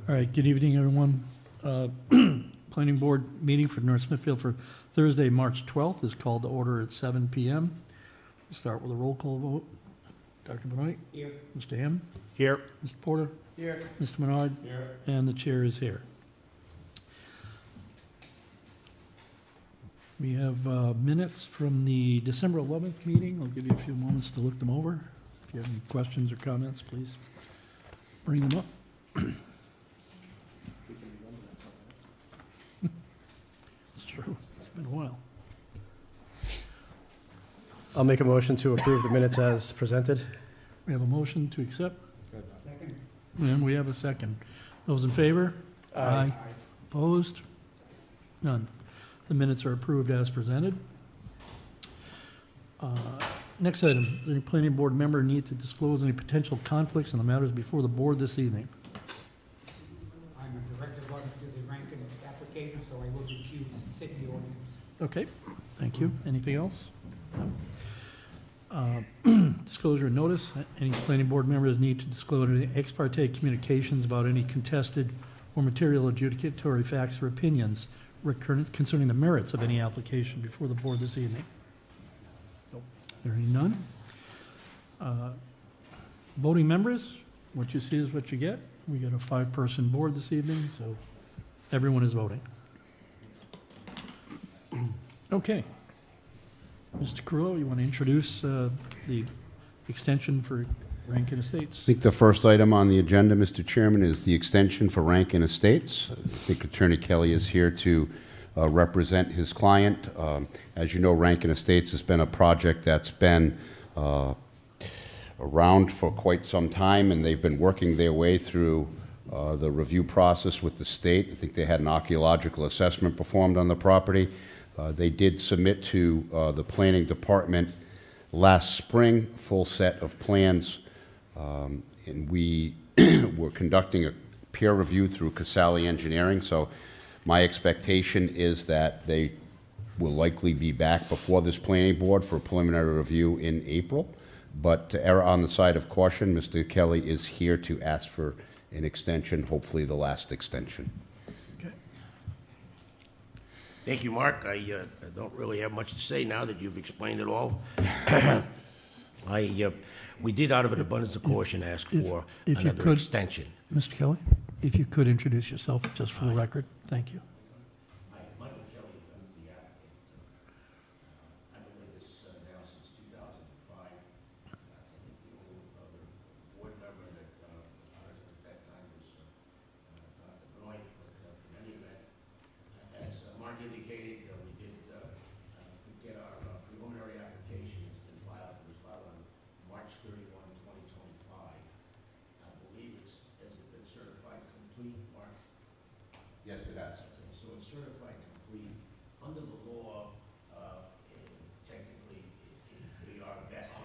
All right, good evening, everyone. Planning Board meeting for North Smithfield for Thursday, March 12th is called to order at 7 p.m. We'll start with a roll call vote. Dr. Benoit? Here. Mr. Hamm? Here. Mr. Porter? Here. Mr. Menard? Here. And the chair is here. We have minutes from the December 11th meeting. I'll give you a few moments to look them over. If you have any questions or comments, please bring them up. It's true. It's been a while. I'll make a motion to approve the minutes as presented. We have a motion to accept, Second. and we have a second. Those in favor? Aye. Opposed? None. The minutes are approved as presented. Next item, does any planning board member need to disclose any potential conflicts in the matters before the board this evening? I'm a director of audit to the Rankin application, so I will be accused and sit in the audience. Okay, thank you. Anything else? Disclosure and notice. Any planning board members need to disclose any ex parte communications about any contested or material adjudicatory facts or opinions concerning the merits of any application before the board this evening? Hearing none. Voting members, what you see is what you get. We got a 5-person board this evening, so everyone is voting. Okay. Mr. Carrillo, you want to introduce the extension for Rankin Estates? I think the first item on the agenda, Mr. Chairman, is the extension for Rankin Estates. I think Attorney Kelly is here to represent his client. As you know, Rankin Estates has been a project that's been around for quite some time, and they've been working their way through the review process with the state. I think they had an archaeological assessment performed on the property. They did submit to the planning department last spring, full set of plans, and we were conducting a peer review through Casale Engineering. So my expectation is that they will likely be back before this planning board for a preliminary review in April. But to err on the side of caution, Mr. Kelly is here to ask for an extension, hopefully the last extension. Okay. Thank you, Mark. I don't really have much to say now that you've explained it all. We did, out of an abundance of caution, ask for if you another could, extension. Mr. Kelly, if you could introduce yourself just for the record. Thank you. Michael Kelly, I'm the applicant. I've been with this now since 2005. I think the only other board member that was at that time was Dr. Benoit, but in any event, as Mark indicated, we did get our preliminary application. It's been filed. It was filed on March 31, 2025. I believe has it been certified complete, Mark? Yes, it has. Okay, so it's certified complete. Under the law, technically, we are vested.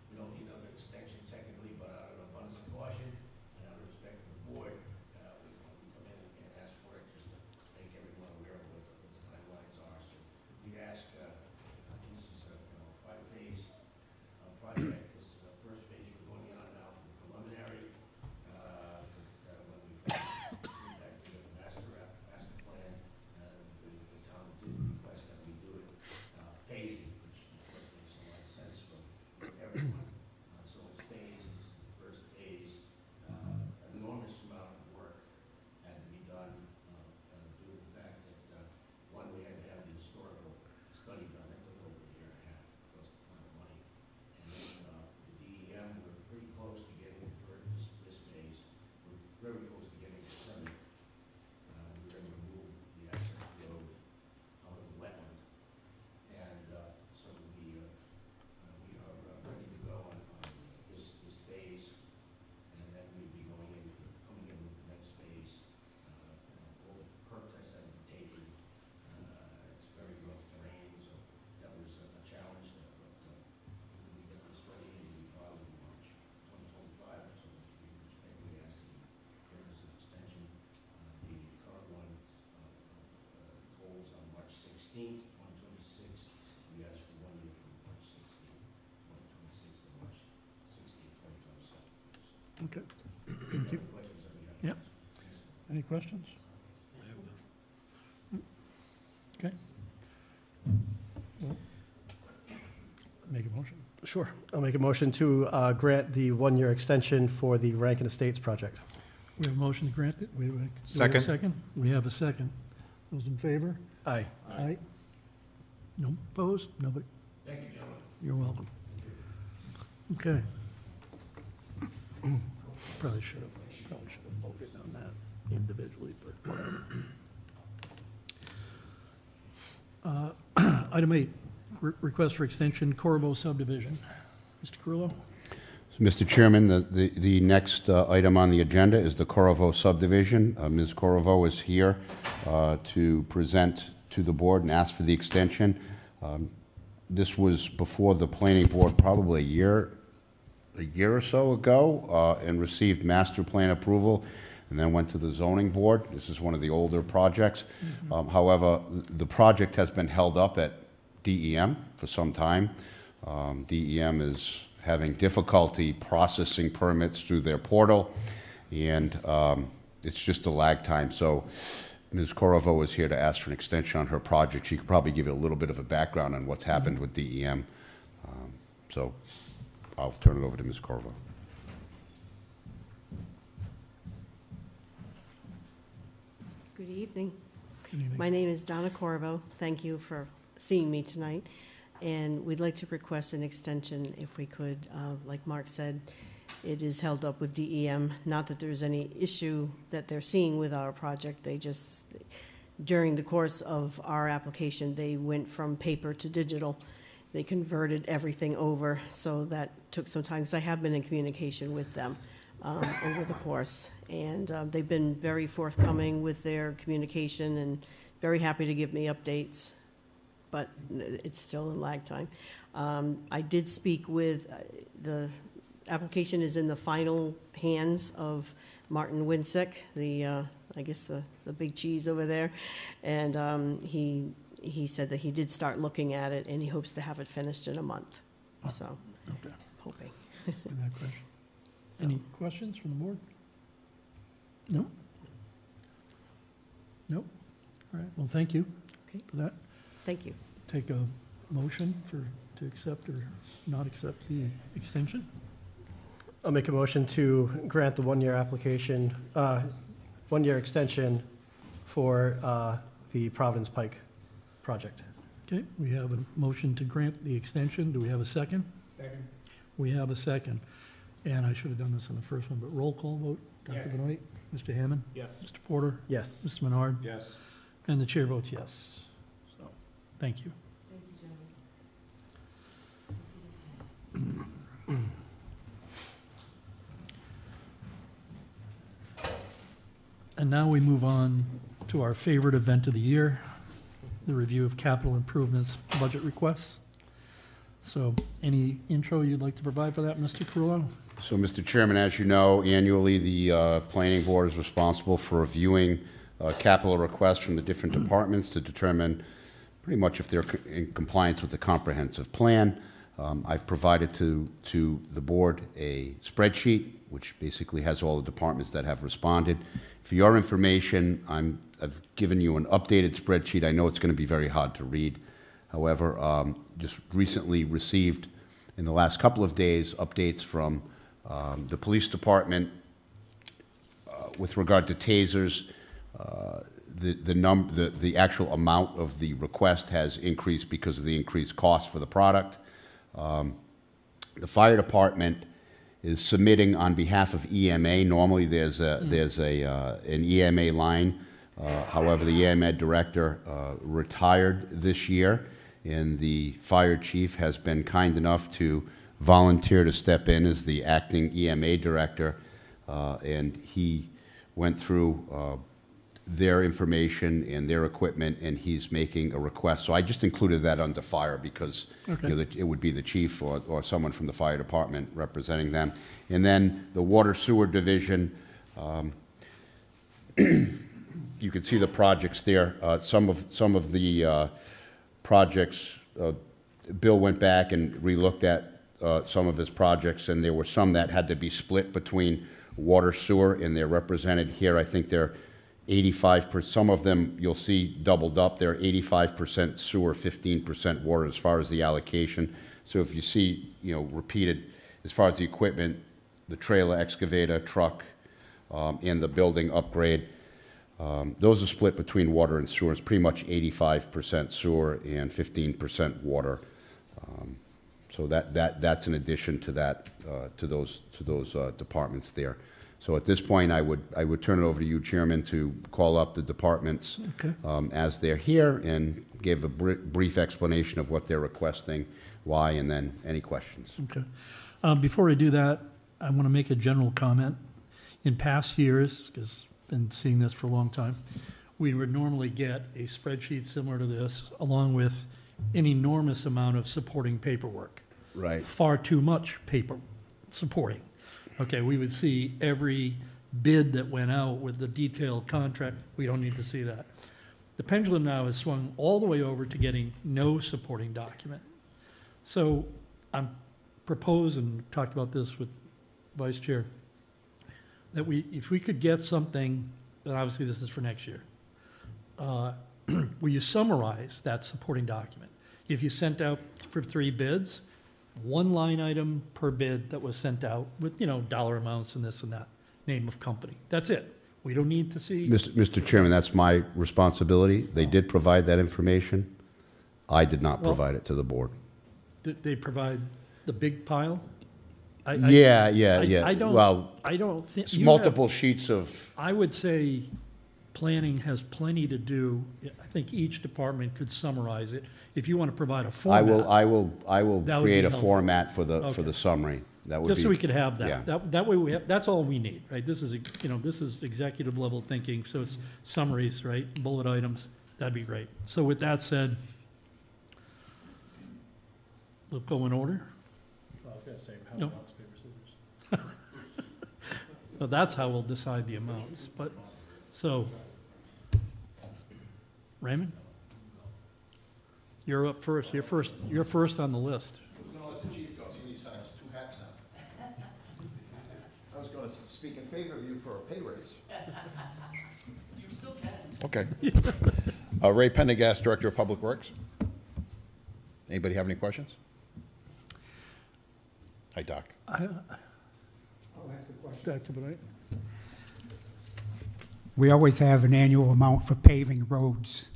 We don't need another extension technically, but out of an abundance of caution and out of respect for the board, we come in and ask for it just to make everyone aware of what the timelines are. So we'd ask, this is a 5-phase project. This first phase we're going in on now for preliminary. When we complete that, we have a master plan. The town did request that we do it phasing, which of course makes a lot of sense for everyone. So it's phases. The first phase, enormous amount of work had to be done due to the fact that one, we had to have the historical study done. That took over a year and a half, cost a lot of money. And then the DEM, we're pretty close to getting for this phase. We're very close to getting the permit. We're going to remove the access road out of the wetland. And so we are ready to go on this phase. And then we'd be coming in with the next phase. All the perk tests that have been taken. It's very rough terrain, so that was a challenge. But we get this ready and we file in March 2025. So we respectfully ask that you grant us an extension. The current one falls on March 16th, 2026. We ask for 1 year from March 16th, 2026 to March 16th, 2027. Okay. Thank you. Questions that we have? Yep. Any questions? Okay. Well, make a motion. Sure. I'll make a motion to grant the one-year extension for the Rankin Estates project. We have a motion to grant it. Do we have a Second. second? We have a second. Those in favor? Aye. Aye. No opposed? Nobody? Thank you, gentlemen. You're welcome. Okay. Probably should have voted on that individually, but whatever. Item 8, request for extension, Corvo subdivision. Mr. Carullo? Mr. Chairman, the next item on the agenda is the Corvo subdivision. Ms. Corvo is here to present to the board and ask for the extension. This was before the planning board probably a year or so ago and received master plan approval and then went to the zoning board. This is one of the older projects. However, the project has been held up at DEM for some time. DEM is having difficulty processing permits through their portal, and it's just a lag time. So Ms. Corvo is here to ask for an extension on her project. She could probably give you a little bit of a background on what's happened with DEM. So I'll turn it over to Ms. Corvo. Good evening. Good evening. My name is Donna Corvo. Thank you for seeing me tonight. And we'd like to request an extension if we could. Like Mark said, it is held up with DEM. Not that there's any issue that they're seeing with our project. They just, during the course of our application, they went from paper to digital. They converted everything over, so that took some time, because I have been in communication with them over the course. And they've been very forthcoming with their communication and very happy to give me updates, but it's still in lag time. I did speak with, the application is in the final hands of Martin Winsick, I guess the big cheese over there, and he said that he did start looking at it, and he hopes to have it finished in a month, so, Okay. hoping. Any question? Any questions from the board? No? Nope. All right, well, thank you Okay. for that. Thank you. Take a motion to accept or not accept the extension. I'll make a motion to grant the one-year application, one-year extension for the Providence Pike project. Okay, we have a motion to grant the extension. Do we have a second? Second. We have a second. And I should have done this in the first one, but roll call vote. Dr. Yes. Benoit? Mr. Hammond? Yes. Mr. Porter? Yes. Mr. Menard? Yes. And the chair votes yes. So, thank you. Thank you, gentlemen. And now we move on to our favorite event of the year, the review of capital improvements budget requests. So any intro you'd like to provide for that, Mr. Carullo? So, Mr. Chairman, as you know, annually, the planning board is responsible for reviewing capital requests from the different departments to determine pretty much if they're in compliance with the comprehensive plan. I've provided to the board a spreadsheet, which basically has all the departments that have responded. For your information, I've given you an updated spreadsheet. I know it's going to be very hard to read. However, just recently received, in the last couple of days, updates from the police department with regard to tasers. The actual amount of the request has increased because of the increased cost for the product. The fire department is submitting on behalf of EMA. Normally, there's an EMA line. However, the EMA director retired this year, and the fire chief has been kind enough to volunteer to step in as the acting EMA director, and he went through their information and their equipment, and he's making a request. So I just included that under fire because Okay. you know, it would be the chief or someone from the fire department representing them. And then the water sewer division, you can see the projects there. Some of the projects, Bill went back and relooked at some of his projects, and there were some that had to be split between water sewer, and they're represented here. I think they're 85%, some of them you'll see doubled up. They're 85% sewer, 15% water as far as the allocation. So if you see, repeated, as far as the equipment, the trailer, excavator, truck, and the building upgrade, those are split between water and sewer. It's pretty much 85% sewer and 15% water. So that's in addition to that, to those departments there. So at this point, I would turn it over to you, Chairman, to call up the departments Okay. as they're here and give a brief explanation of what they're requesting, why, and then any questions. Okay. Before I do that, I want to make a general comment. In past years, because I've been seeing this for a long time, we would normally get a spreadsheet similar to this, along with an enormous amount of supporting paperwork. Right. Far too much paper supporting. Okay, we would see every bid that went out with the detailed contract. We don't need to see that. The pendulum now has swung all the way over to getting no supporting document. So I'm proposed, and talked about this with Vice Chair, that if we could get something, and obviously this is for next year, where you summarize that supporting document. If you sent out for 3 bids, 1 line item per bid that was sent out with, dollar amounts and this and that, name of company. That's it. We don't need to see. Mr. Chairman, that's my responsibility. They did provide that information. I did not Well- provide it to the board. They provide the big pile? I don't. Well, I don't think. it's multiple sheets of, I would say planning has plenty to do. I think each department could summarize it. If you want to provide a I format. will That would create be a helpful. format for Okay. the summary. That would be. Just so we could have yeah. that. That way we have, that's all we need, right? This is, this is executive level thinking, so it's summaries, right? Bullet items, that'd be great. So with that said, we'll go in order. Well, I was gonna say, No. rock, paper, scissors. So that's how we'll decide the amounts, but, so. Raymond? You're up first. You're first on the list. No, let the chief go, he needs 2 hats now. I was gonna speak in favor of you for a pay raise. You still can. Okay. Ray Pendergast, Director of Public Works. Anybody have any questions? Hi, Doc. I'll ask a question. Back to Benoit. We always have an annual amount for paving roads.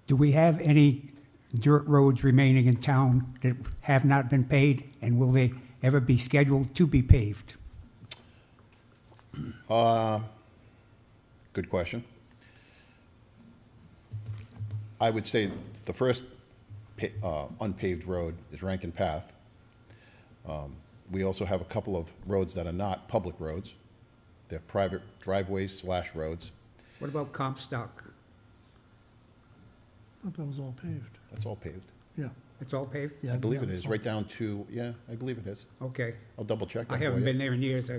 Do we have any dirt roads remaining in town that have not been paid, and will they ever be scheduled to be paved? Good question. I would say the first unpaved road is Rankin Path. We also have a couple of roads that are not public roads. They're private driveways / roads. What about Comstock? I thought that was all paved. That's all paved. Yeah. It's all paved? Yeah, I believe it yeah, is, right down to, yeah, I believe it is. Okay. I'll double check that I for haven't you. been there in years.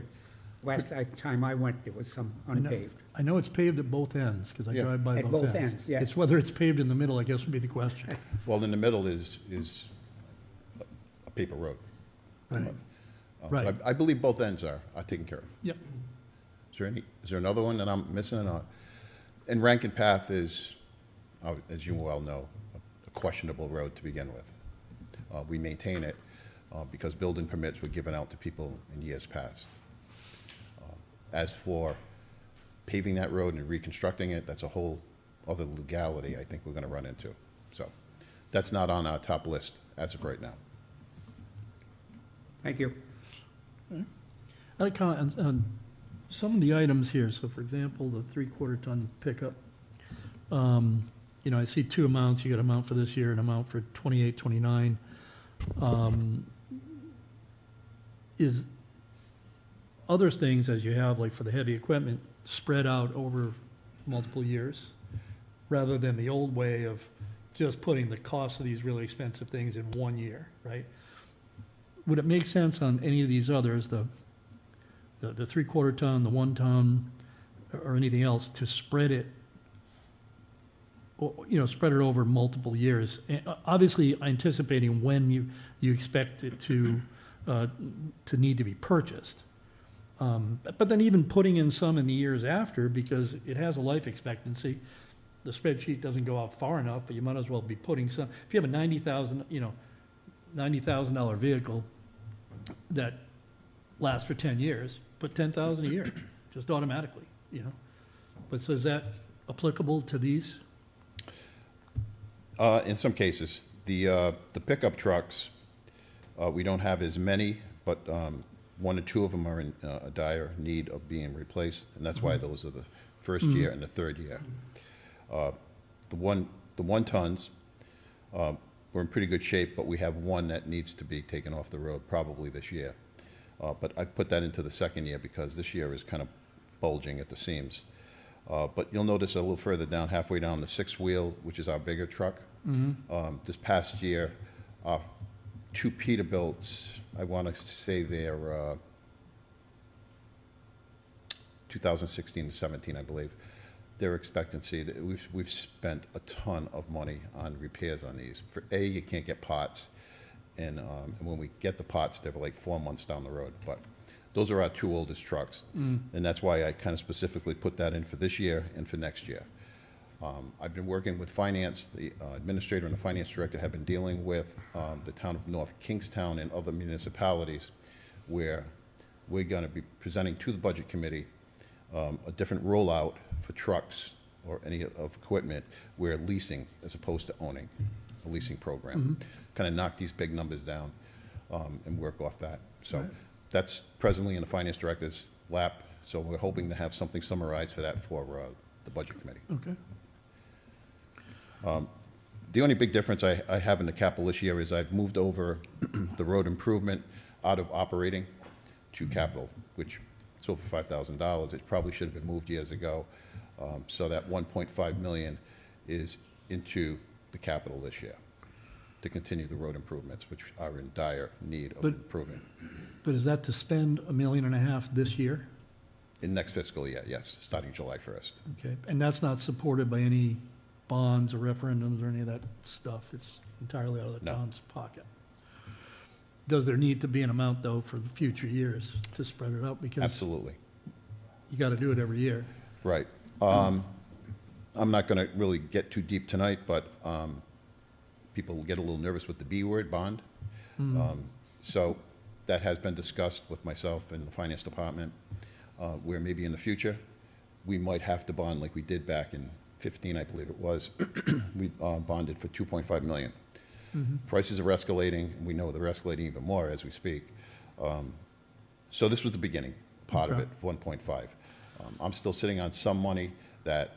Last time I went, there was some I know- unpaved. I know it's paved at both ends, because I Yeah. drive by At both both ends. ends, yes. It's whether it's paved in the middle, I guess, would be the question. Well, in the middle is a paper road. Right. But Right. I believe both ends are taken care of. Yep. Is there another one that I'm missing? And Rankin Path is, as you well know, a questionable road to begin with. We maintain it because building permits were given out to people in years past. As for paving that road and reconstructing it, that's a whole other legality I think we're going to run into. So that's not on our top list as of right now. Thank you. I'd like to comment on some of the items here. So for example, the 3/4 ton pickup. I see 2 amounts. You got an amount for this year and an amount for 28, 29. Is other things as you have, like for the heavy equipment, spread out over multiple years, rather than the old way of just putting the cost of these really expensive things in 1 year, right? Would it make sense on any of these others, the 3/4 ton, the 1 ton, or anything else, to spread it, spread it over multiple years? And, obviously anticipating when you expect it to need to be purchased. But then even putting in some in the years after, because it has a life expectancy, the spreadsheet doesn't go out far enough, but you might as well be putting some, if you have a $90,000 vehicle that lasts for 10 years, put 10,000 a year, just automatically, But so is that applicable to these? In some cases, the pickup trucks, we don't have as many, but one or two of them are in a dire need of being replaced, and that's why those are the first year and the third year. The one tons, we're in pretty good shape, but we have one that needs to be taken off the road probably this year. But I put that into the second year because this year is kind of bulging at the seams. But you'll notice a little further down, halfway down, the six-wheel, which is our bigger truck. This past year, two Peterbilts, I want to say they're 2016 to 17, I believe. Their expectancy, we've spent a ton of money on repairs on these. For A, you can't get pots, and when we get the pots, they're like 4 months down the road. But those are our two oldest trucks, and that's why I kind of specifically put that in for this year and for next year. I've been working with finance. The administrator and the finance director have been dealing with the town of North Kingstown and other municipalities where we're going to be presenting to the budget committee a different rollout for trucks or any of equipment where leasing as opposed to owning, a leasing program. Kind of knock these big numbers down and work off that. So that's presently in the finance director's lap. So we're hoping to have something summarized for that for the budget committee. Okay. The only big difference I have in the capital this year is I've moved over the road improvement out of operating to capital, which is over $5,000. It probably should have been moved years ago. So that 1.5 million is into the capital this year to continue the road improvements, which are in dire need of improvement. But is that to spend $1.5 million this year? In next fiscal year, yes, starting July 1st. Okay, and that's not supported by any bonds or referendums or any of that stuff? It's entirely out of the No. town's pocket? Does there need to be an amount, though, for the future years to spread it out? Because Absolutely. you got to do it every year. Right. I'm not going to really get too deep tonight, but people get a little nervous with the B word, bond. So that has been discussed with myself and the finance department, where maybe in the future, we might have to bond like we did back in 15, I believe it was. We bonded for $2.5 million. Prices are escalating, and we know they're escalating even more as we speak. So this was the beginning part of it, 1.5. I'm still sitting on some money that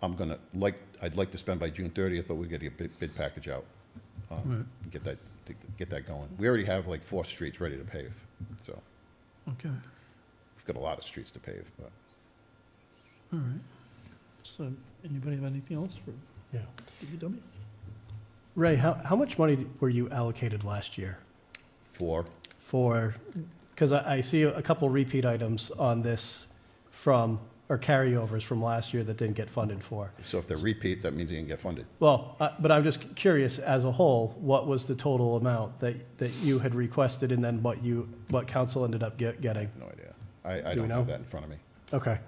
I'd like to spend by June 30th, but we got to get a bid package out, get that going. We already have like 4 streets ready to pave, so Okay, we've got a lot of streets to pave. But all right. So, anybody have anything else for Yeah. DPW? Ray, how much money were you allocated last year for because I see a couple repeat items on this or carryovers from last year that didn't get funded for. so if they're repeats, that means you can get funded. Well, but I'm just curious, as a whole, what was the total amount that you had requested and then what council ended up getting? No idea. I Do we don't know? have that in front of me. Okay.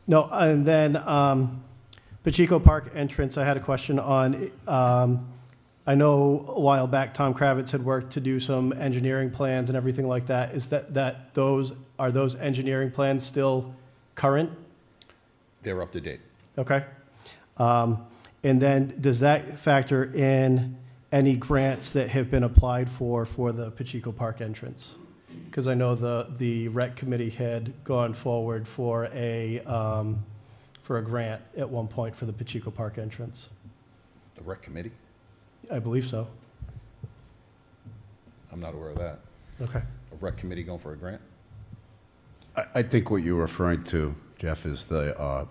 No, and then Pacheco Park entrance, I had a question on. I know a while back Tom Kravitz had worked to do some engineering plans and everything like that. Is are those engineering plans still current? They're up to date. Okay. And then does that factor in any grants that have been applied for the Pacheco Park entrance? Because I know the rec committee had gone forward for a grant at one point for the Pacheco Park entrance. The rec committee? I believe so. I'm not aware of that. Okay. A rec committee going for a grant? I think what you're referring to, Jeff, is the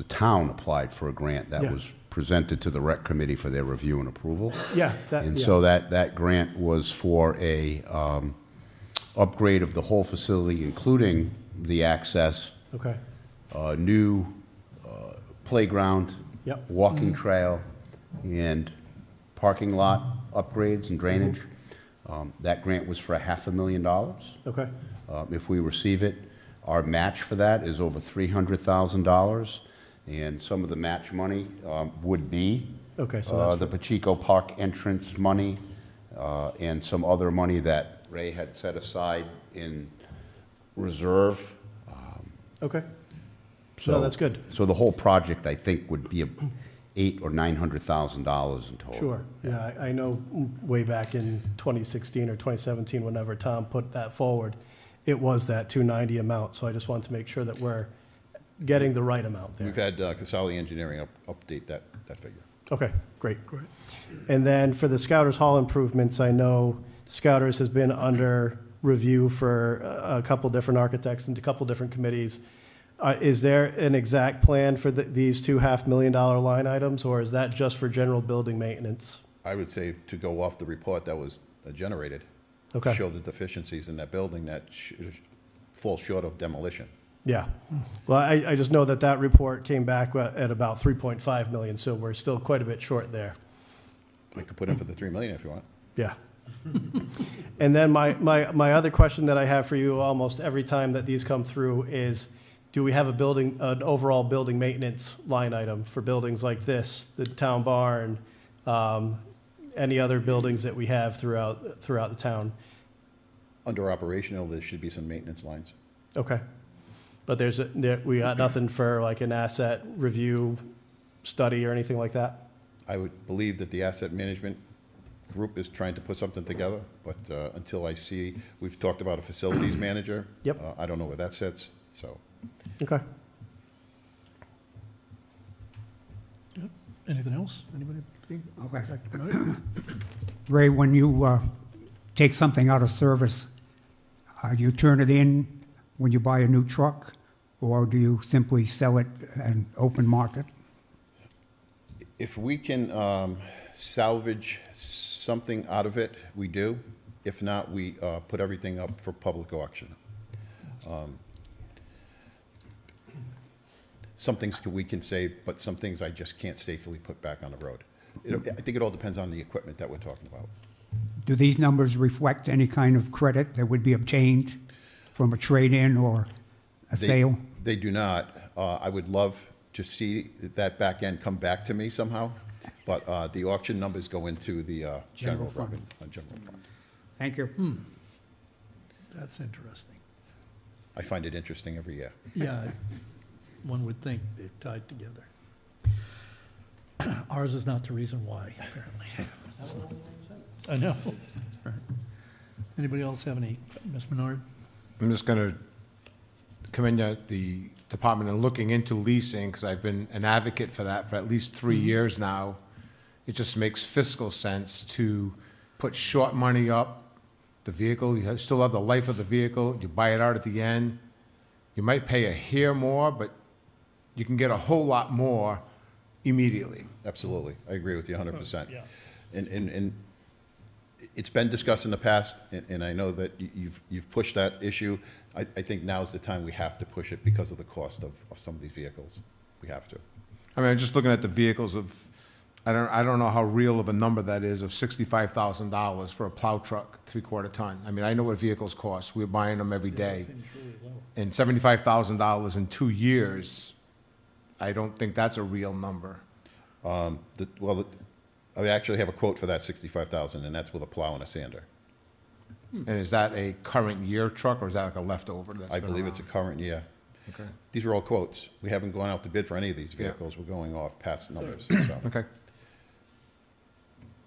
town applied for a grant that Yeah. was presented to the rec committee for their review and approval. Yeah. And so that grant was for a upgrade of the whole facility, including the access, Okay. new playground, Yep. walking trail, and parking lot upgrades and drainage. That grant was for $500,000. Okay, If we receive it, our match for that is over $300,000, and some of the match money would be okay, so that's, the Pacheco Park entrance money and some other money that Ray had set aside in reserve. okay. So No, that's good. So the whole project, I think, would be $800,000 or $900,000 in total. Sure, yeah, I know way back in 2016 or 2017, whenever Tom put that forward, it was that 290 amount, so I just wanted to make sure that we're getting the right amount there. We've had Casali Engineering update that figure. Okay, great. And then for the Scouters Hall improvements, I know Scouters has been under review for a couple different architects and a couple different committees. Is there an exact plan for these two $500,000 line items, or is that just for general building maintenance? I would say to go off the report that was generated, Okay. show the deficiencies in that building that fall short of demolition. Yeah. Well, I just know that that report came back at about 3.5 million, so we're still quite a bit short there. We could put in for the 3 million if you want. Yeah. And then my other question that I have for you almost every time that these come through is, do we have an overall building maintenance line item for buildings like this, the town barn, any other buildings that we have throughout the town? Under operational, there should be some maintenance lines. Okay. But we got nothing for like an asset review study or anything like that? I would believe that the asset management group is trying to put something together, but until I see, we've talked about a facilities manager. Yep. I don't know where that sits, so. Okay. Yep. Anything else? Anybody? Okay. Ray, when you take something out of service, do you turn it in when you buy a new truck, or do you simply sell it in open market? If we can salvage something out of it, we do. If not, we put everything up for public auction. Some things we can save, but some things I just can't safely put back on the road. I think it all depends on the equipment that we're talking about. Do these numbers reflect any kind of credit that would be obtained from a trade-in or a sale? They do not. I would love to see that back end come back to me somehow, but the auction numbers go into the general fund. General fund. Thank you. That's interesting. I find it interesting every year. Yeah, one would think they're tied together. Ours is not the reason why, apparently. So, I know. Right. Anybody else have any? Ms. Menard? I'm just going to commend the department in looking into leasing, because I've been an advocate for that for at least 3 years now. It just makes fiscal sense to put short money up the vehicle. You still have the life of the vehicle. You buy it out at the end. You might pay a hair more, but you can get a whole lot more immediately. Absolutely. I agree with you 100%. Yeah. And it's been discussed in the past, and I know that you've pushed that issue. I think now's the time we have to push it because of the cost of some of these vehicles. We have to. I mean, I'm just looking at the vehicles of, I don't know how real of a number that is, of $65,000 for a plow truck, 3/4 ton. I mean, I know what vehicles cost. We're buying them every day. And $75,000 in 2 years, I don't think that's a real number. I actually have a quote for that $65,000, and that's with a plow and a sander. And is that a current year truck, or is that like a leftover? I believe it's a current year. Okay. These are all quotes. We haven't gone out to bid for any of these vehicles. We're going off past numbers. So. Okay.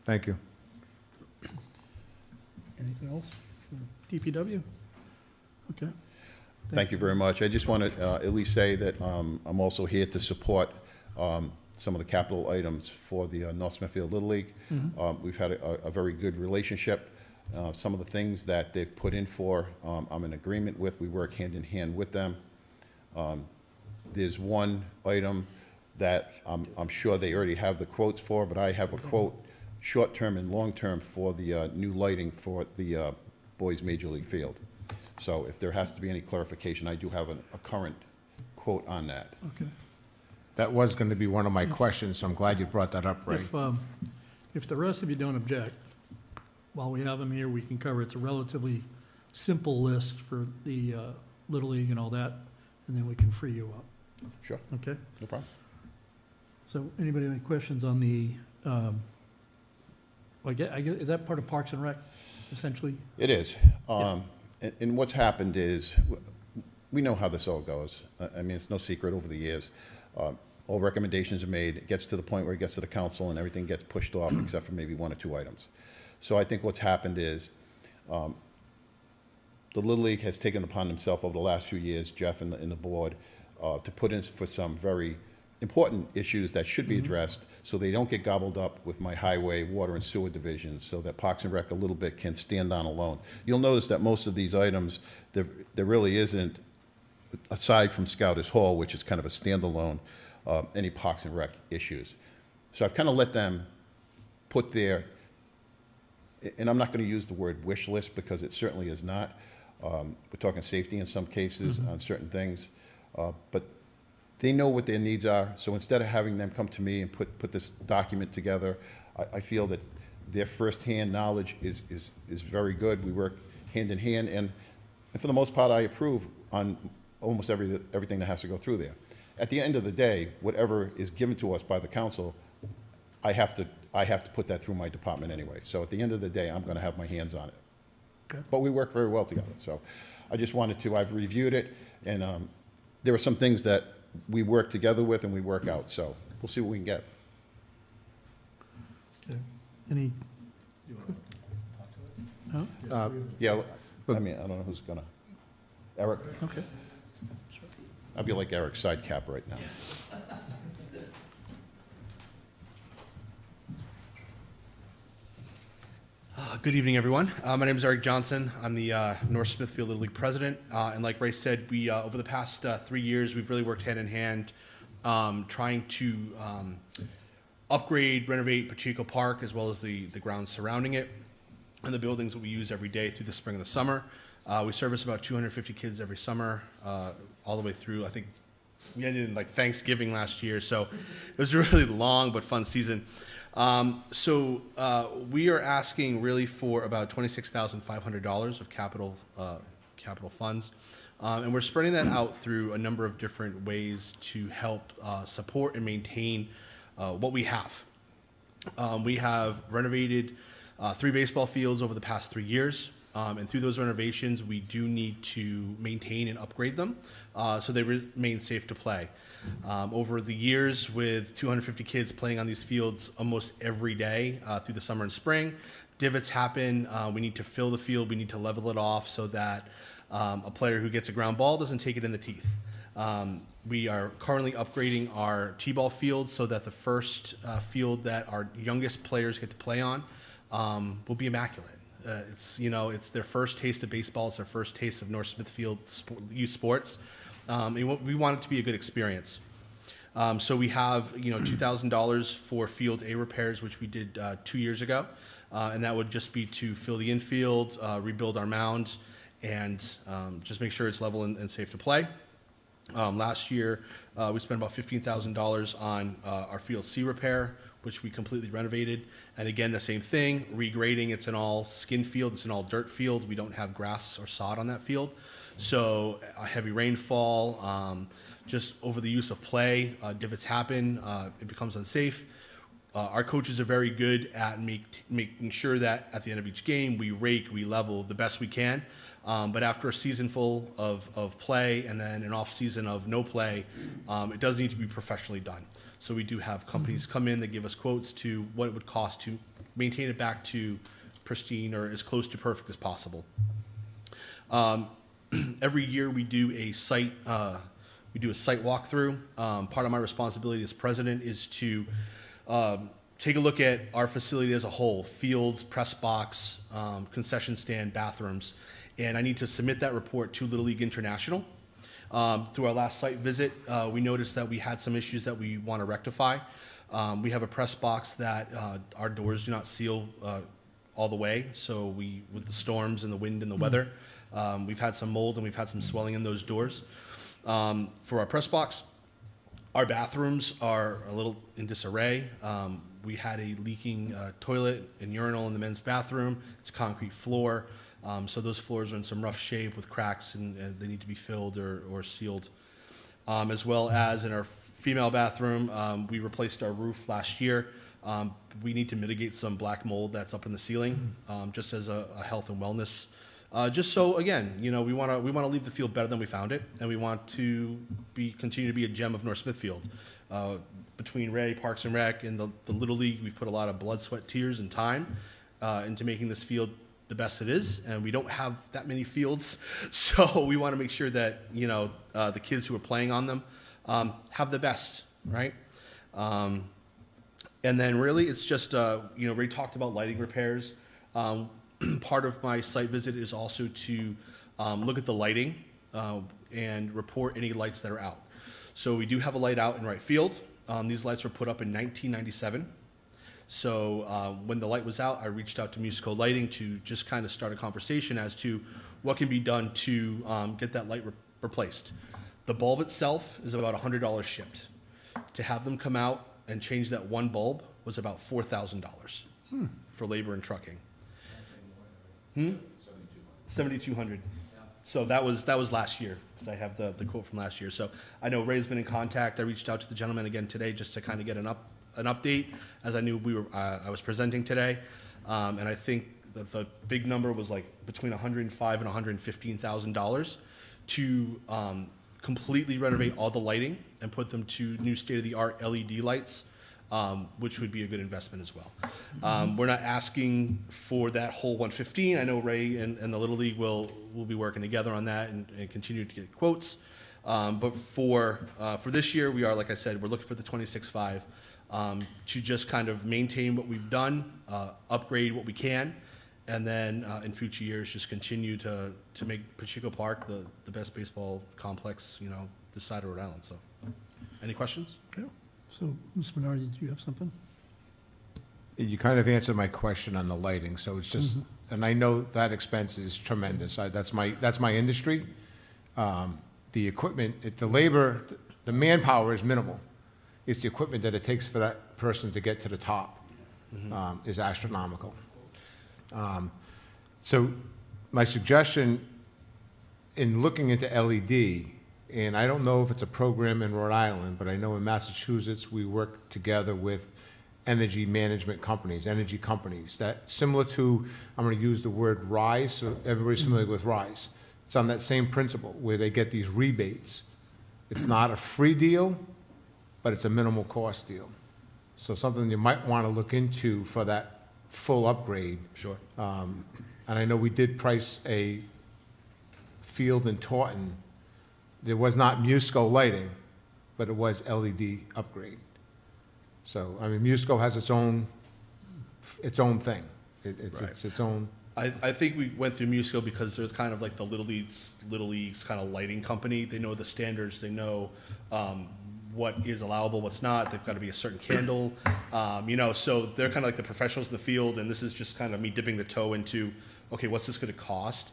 Thank you. Anything else from DPW? Okay. Thank you very much. I just want to at least say that I'm also here to support some of the capital items for the North Smithfield Little League. We've had a very good relationship. Some of the things that they've put in for, I'm in agreement with. We work hand in hand with them. There's one item that I'm sure they already have the quotes for, but I have a quote, short-term and long-term, for the new lighting for the boys' Major League Field. So if there has to be any clarification, I do have a current quote on that. Okay. That was going to be one of my questions, so I'm glad you brought that up, Ray. If the rest of you don't object, while we have him here, we can cover, it's a relatively simple list for the Little League and all that, and then we can free you up, Sure, okay? no problem. So anybody have any questions on the, I guess, is that part of Parks and Rec, essentially? It is. And what's happened is, we know how this all goes. I mean, it's no secret over the years. All recommendations are made. It gets to the point where it gets to the council and everything gets pushed off except for maybe one or two items. So I think what's happened is the Little League has taken upon themselves over the last few years, Jeff and the board, to put in for some very important issues that should be addressed so they don't get gobbled up with my highway, water, and sewer divisions, so that Parks and Rec a little bit can stand on alone. You'll notice that most of these items, there really isn't, aside from Scouters Hall, which is kind of a standalone, any Parks and Rec issues. So I've kind of let them put their, and I'm not going to use the word wish list because it certainly is not. We're talking safety in some cases on certain things, but they know what their needs are. So instead of having them come to me and put this document together, I feel that their firsthand knowledge is very good. We work hand in hand, and for the most part, I approve on almost everything that has to go through there. At the end of the day, whatever is given to us by the council, I have to put that through my department anyway. So at the end of the day, I'm going to have my hands on it. Okay. But we work very well together. So I just wanted to, I've reviewed it, and there are some things that we work together with and we work out. So we'll see what we can get. Okay. Any? No? Yeah, I mean, I don't know who's going to. Eric? Okay. I'll be like Eric's side cap right now. Good evening, everyone. My name is Eric Johnson. I'm the North Smithfield Little League president. And like Ray said, we over the past 3 years, we've really worked hand in hand trying to upgrade, renovate Pacheco Park, as well as the grounds surrounding it and the buildings that we use every day through the spring and the summer. We service about 250 kids every summer, all the way through. I think we ended in like Thanksgiving last year, so it was a really long but fun season. So we are asking really for about $26,500 of capital funds, and we're spreading that out through a number of different ways to help support and maintain what we have. We have renovated 3 baseball fields over the past 3 years. And through those renovations, we do need to maintain and upgrade them so they remain safe to play. Over the years, with 250 kids playing on these fields almost every day through the summer and spring, divots happen. We need to fill the field. We need to level it off so that a player who gets a ground ball doesn't take it in the teeth. We are currently upgrading our T-ball field so that the first field that our youngest players get to play on will be immaculate. It's their first taste of baseball. It's their first taste of North Smithfield youth sports. We want it to be a good experience. So we have, $2,000 for field A repairs, which we did 2 years ago. And that would just be to fill the infield, rebuild our mounds, and just make sure it's level and safe to play. Last year, we spent about $15,000 on our field C repair, which we completely renovated. And again, the same thing, regrading. It's an all skin field. It's an all dirt field. We don't have grass or sod on that field. So a heavy rainfall, just over the use of play, divots happen. It becomes unsafe. Our coaches are very good at making sure that at the end of each game, we rake, we level the best we can. But after a season full of play and then an off season of no play, it does need to be professionally done. So we do have companies come in that give us quotes to what it would cost to maintain it back to pristine or as close to perfect as possible. Every year we do a site walkthrough. Part of my responsibility as president is to take a look at our facility as a whole: fields, press box, concession stand, bathrooms, and I need to submit that report to Little League International. Through our last site visit, we noticed that we had some issues that we want to rectify. We have a press box that our doors do not seal all the way, so with the storms and the wind and the weather, we've had some mold and we've had some swelling in those doors. For our press box, our bathrooms are a little in disarray. We had a leaking toilet and urinal in the men's bathroom. It's a concrete floor. So those floors are in some rough shape with cracks, and they need to be filled or sealed. As well as in our female bathroom, we replaced our roof last year. We need to mitigate some black mold that's up in the ceiling, just as a health and wellness. Just so, again, you know, we want to leave the field better than we found it, and we want to continue to be a gem of North Smithfield. Between Ray, Parks and Rec, and the Little League, we've put a lot of blood, sweat, tears, and time into making this field the best it is, and we don't have that many fields, so we want to make sure that, you know, the kids who are playing on them have the best, right? And then really it's just, you know, Ray talked about lighting repairs. Part of my site visit is also to look at the lighting and report any lights that are out. So we do have a light out in right field. These lights were put up in 1997. So when the light was out, I reached out to Musico Lighting to just kind of start a conversation as to what can be done to get that light replaced. The bulb itself is about $100 shipped. To have them come out and change that one bulb was about $4,000 for labor and trucking. 7,200. So that was last year, because I have the quote from last year. So I know Ray's been in contact. I reached out to the gentleman again today just to kind of get an update, as I knew I was presenting today, and I think that the big number was like between $105,000 and $115,000 to completely renovate all the lighting and put them to new state-of-the-art LED lights, which would be a good investment as well. We're not asking for that whole 115. I know Ray and the Little League will be working together on that and continue to get quotes. But for this year, we are, like I said, we're looking for the 26.5 to just kind of maintain what we've done, upgrade what we can, and then in future years just continue to make Pacheco Park the best baseball complex, you know, this side of Rhode Island. So, any questions? Okay. So, Ms. Menard, did you have something? You kind of answered my question on the lighting, so it's just, and I know that expense is tremendous. That's my industry. The equipment, the labor, the manpower is minimal. It's the equipment that it takes for that person to get to the top is astronomical. So my suggestion in looking into LED, and I don't know if it's a program in Rhode Island, but I know in Massachusetts we work together with energy management companies, energy companies, that similar to, I'm going to use the word RISE, so everybody's familiar with RISE. It's on that same principle where they get these rebates. It's not a free deal, but it's a minimal cost deal. So something you might want to look into for that full upgrade. Sure. And I know we did price a field in Taunton. There was not Musico lighting, but it was LED upgrade. So, I mean, Musico has its own thing. It's its own. I think we went through Musico because they're kind of like the Little League's kind of lighting company. They know the standards. They know what is allowable, what's not. They've got to be a certain candle, you know. So they're kind of like the professionals in the field, and this is just kind of me dipping the toe into, okay, what's this going to cost?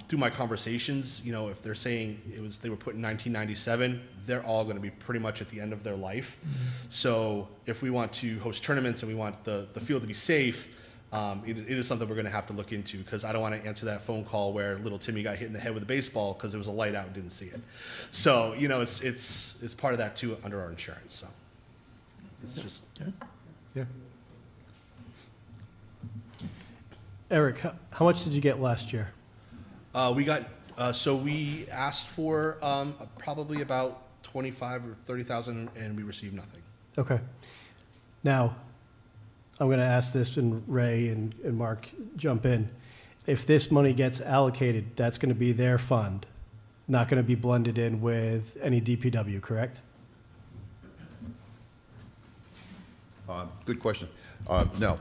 Through my conversations, you know, if they're saying they were put in 1997, they're all going to be pretty much at the end of their life. So if we want to host tournaments and we want the field to be safe, it is something we're going to have to look into, because I don't want to answer that phone call where little Timmy got hit in the head with a baseball because there was a light out and didn't see it. So, you know, it's part of that too under our insurance. So it's just Yeah. Eric, how much did you get last year? we got so we asked for probably about 25 or 30,000, and we received nothing. Okay. Now, I'm going to ask this, and Ray and Mark jump in. If this money gets allocated, that's going to be their fund, not going to be blended in with any DPW, correct? Good question. No.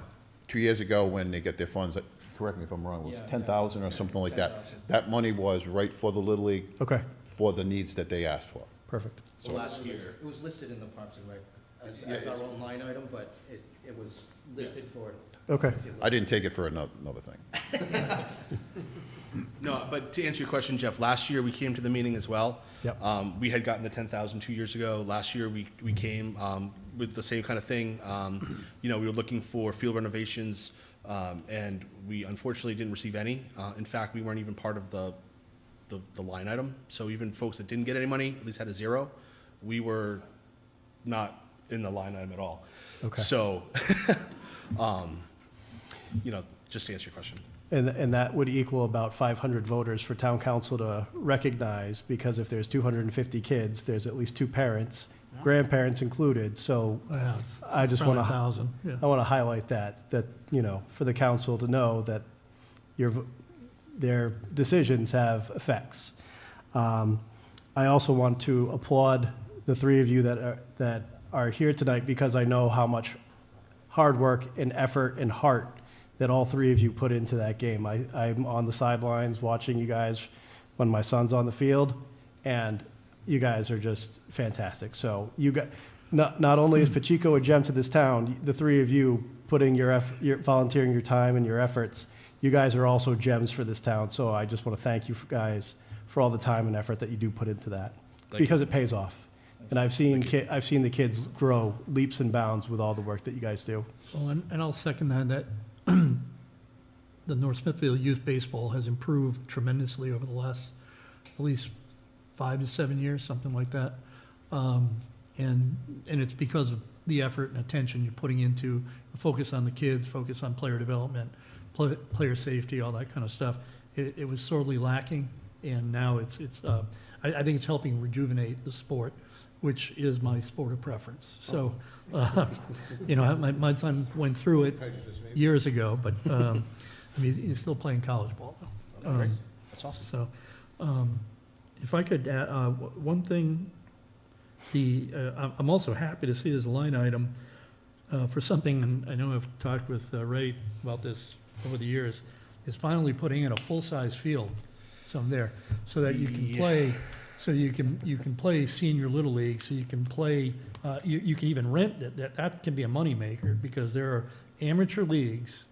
2 years ago, when they get their funds, correct me if I'm wrong, it was 10,000 or something like that. That money was right for the Little League. Okay, For the needs that they asked for. perfect. So last year, It was listed in the Parks and Rec as our own line item, but it was listed for. Okay. I didn't take it for another thing. No, but to answer your question, Jeff, last year we came to the meeting as well. Yep. We had gotten the 10,000 2 years ago. Last year we came with the same kind of thing. We were looking for field renovations, and we unfortunately didn't receive any. In fact, we weren't even part of the line item. So even folks that didn't get any money, at least had a zero. We were not in the line item at all. Okay. So, just to answer your question. And that would equal about 500 voters for town council to recognize, because if there's 250 kids, there's at least 2 parents, grandparents included, so Yeah, I just want to, 1,000, yeah. I want to highlight that, for the council to know that their decisions have effects. I also want to applaud the 3 of you that are here tonight, because I know how much hard work and effort and heart that all 3 of you put into that game. I'm on the sidelines watching you guys when my son's on the field, and you guys are just fantastic. So you got, not only is Pacheco a gem to this town, the 3 of you putting your volunteering your time and your efforts, you guys are also gems for this town. So I just want to thank you guys for all the time and effort that you do put into that, because it pays off. And I've seen the kids grow leaps and bounds with all the work that you guys do. Well, and I'll second that the North Smithfield youth baseball has improved tremendously over the last at least 5 to 7 years, something like that. And it's because of the effort and attention you're putting into a focus on the kids, focus on player development, player safety, all that kind of stuff. It was sorely lacking, and now I think it's helping rejuvenate the sport, which is my sport of preference. So, my son went through it years ago, but he's still playing college ball. That's awesome. So, if I could add one thing, I'm also happy to see this line item for something, and I know I've talked with Ray about this over the years, is finally putting in a full-size field, there, so that you can play. So you can play senior little league. So you can play. You can even rent it. That can be a moneymaker, because there are amateur leagues.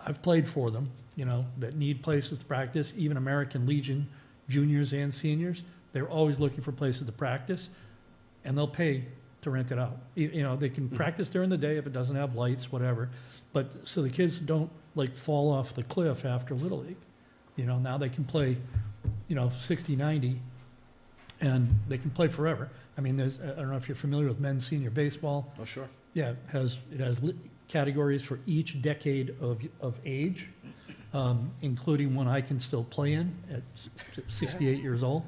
I've played for them. That need places to practice. Even American Legion, juniors and seniors, they're always looking for places to practice, and they'll pay to rent it out. They can practice during the day if it doesn't have lights, whatever. But so the kids don't fall off the cliff after little league. Now they can play, 60, 90. And they can play forever. I don't know if you're familiar with men's senior baseball. Oh, sure. Yeah, it has categories for each decade of age, including one I can still play in at 68 years old.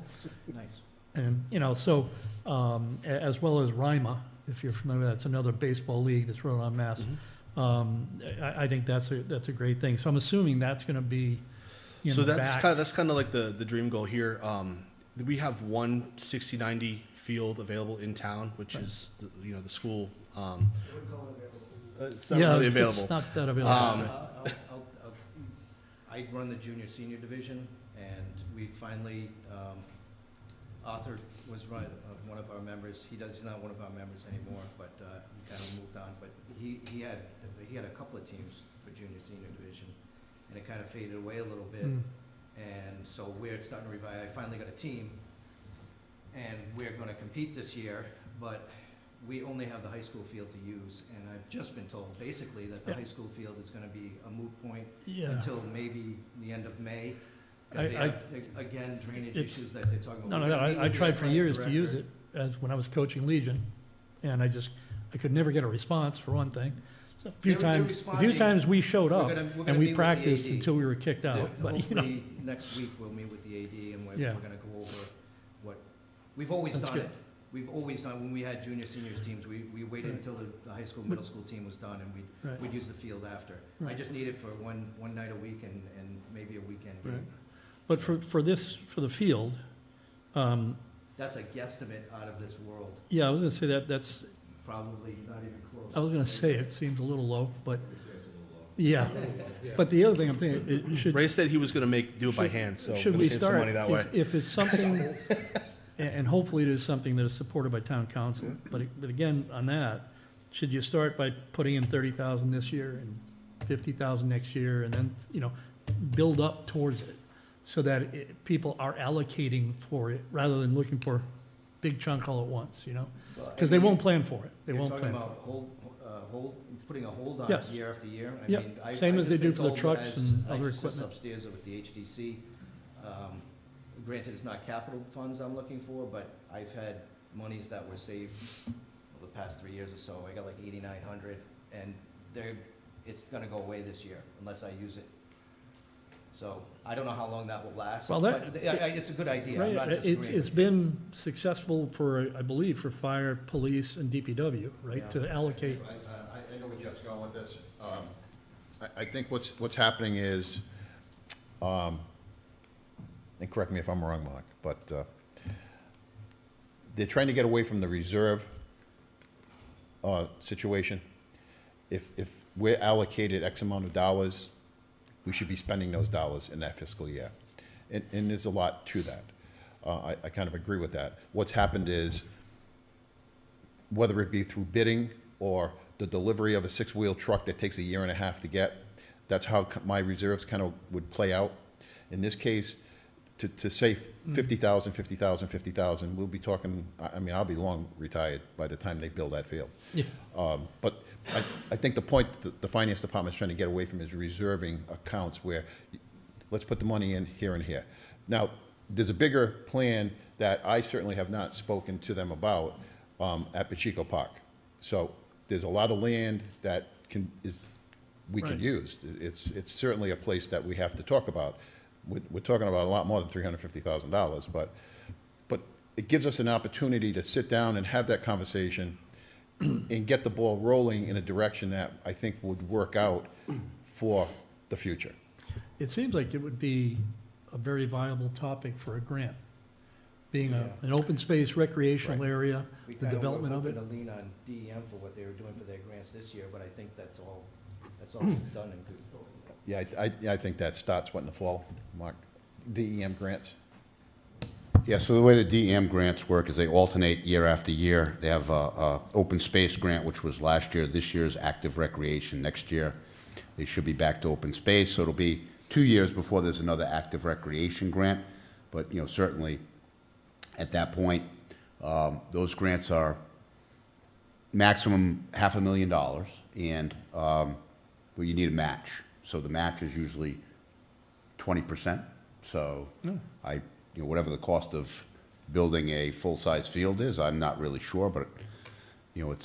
Nice. And, as well as RIMA, if you're familiar, that's another baseball league that's run en masse. I think that's a great thing. So I'm assuming that's going to be, So that's kind of like the dream goal here. We have one 60-90 field available in town, which is the school. It's not really available. It's not that available. I run the junior senior division, and we finally, Arthur was one of our members. He's not one of our members anymore, but he kind of moved on. But he had a couple of teams for junior senior division, and it kind of faded away a little bit. And so we're starting to revive. I finally got a team, and we're going to compete this year, but we only have the high school field to use. And I've just been told basically that the high school field is going to be a moot point until maybe the end of May. Again, drainage issues that they're talking about. No, I tried for years to use it when I was coaching Legion, and I could never get a response, for one thing. A few times we showed up and we practiced until we were kicked out. But hopefully next week we'll meet with the AD, and we're going to go over what we've always done. It. We've always done when we had junior seniors teams. We waited until the high school middle school team was done, and we'd use the field after. I just need it for one night a week and maybe a weekend game. But for the field, that's a guesstimate out of this world. Yeah, I was going to say that's probably not even close. I was going to say it seems a little low, but yeah. But the other thing I'm thinking, Ray said he was going to do it by hand, so should we save start some money that way. if it's something, and hopefully it is something that is supported by town council. But again, on that, should you start by putting in 30,000 this year and 50,000 next year, and then build up towards it so that people are allocating for it rather than looking for big chunk all at once, you know? Because they won't plan for it. They won't plan for it. You're talking about putting a hold on Yes. it year after year? I Yep. mean, Same I as they just do been for the told trucks as and I other just sit equipment. upstairs with the HDC. Granted, it's not capital funds I'm looking for, but I've had monies that were saved over the past 3 years or so. I got like 8,900, and it's gonna go away this year unless I use it. So I don't know how long that will last, Well, but it's a good idea. I'm not Right, disagreeing it's with you. been successful for, I believe, for fire, police, and DPW, right, Yeah. to allocate. I know where Jeff's going with this. I think what's happening is, and correct me if I'm wrong, Mark, but they're trying to get away from the reserve situation. If we're allocated X amount of dollars, we should be spending those dollars in that fiscal year. And there's a lot to that. I kind of agree with that. What's happened is, whether it be through bidding or the delivery of a six-wheel truck that takes a year and a half to get, that's how my reserves kind of would play out. In this case, to say 50,000, 50,000, 50,000, we'll be talking, I mean, I'll be long retired by the time they build that field. Yeah. But I think the point that the finance department's trying to get away from is reserving accounts where, let's put the money in here and here. Now, there's a bigger plan that I certainly have not spoken to them about at Pacheco Park. So there's a lot of land that we can Right. use. It's certainly a place that we have to talk about. We're talking about a lot more than $350,000, but it gives us an opportunity to sit down and have that conversation and get the ball rolling in a direction that I think would work out for the future. It seems like it would be a very viable topic for a grant, being an open space recreational area, We the kind of were development of hoping it. to lean on DEM for what they were doing for their grants this year, but I think that's all done and good. Yeah, I think that starts in the fall, Mark. DEM grants. Yeah, so the way the DEM grants work is they alternate year after year. They have a open space grant, which was last year. This year's active recreation. Next year, they should be back to open space. So it'll be 2 years before there's another active recreation grant. But, you know, certainly at that point, those grants are maximum $500,000, and well, you need a match. So the match is usually 20%. So you know, whatever the cost of building a full-size field is, I'm not really sure, but, you know,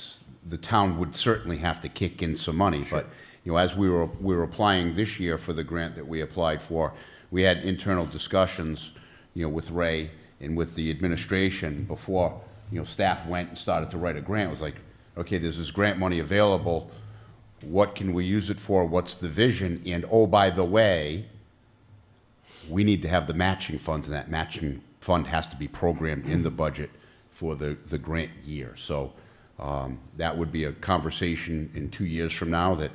the town would certainly have to kick in some money. But, you know, as we were applying this year for the grant that we applied for, we had internal discussions, you know, with Ray and with the administration before, you know, staff went and started to write a grant. It was like, okay, there's this grant money available. What can we use it for? What's the vision? And, oh, by the way, we need to have the matching funds, and that matching fund has to be programmed in the budget for the grant year. So that would be a conversation in 2 years from now that,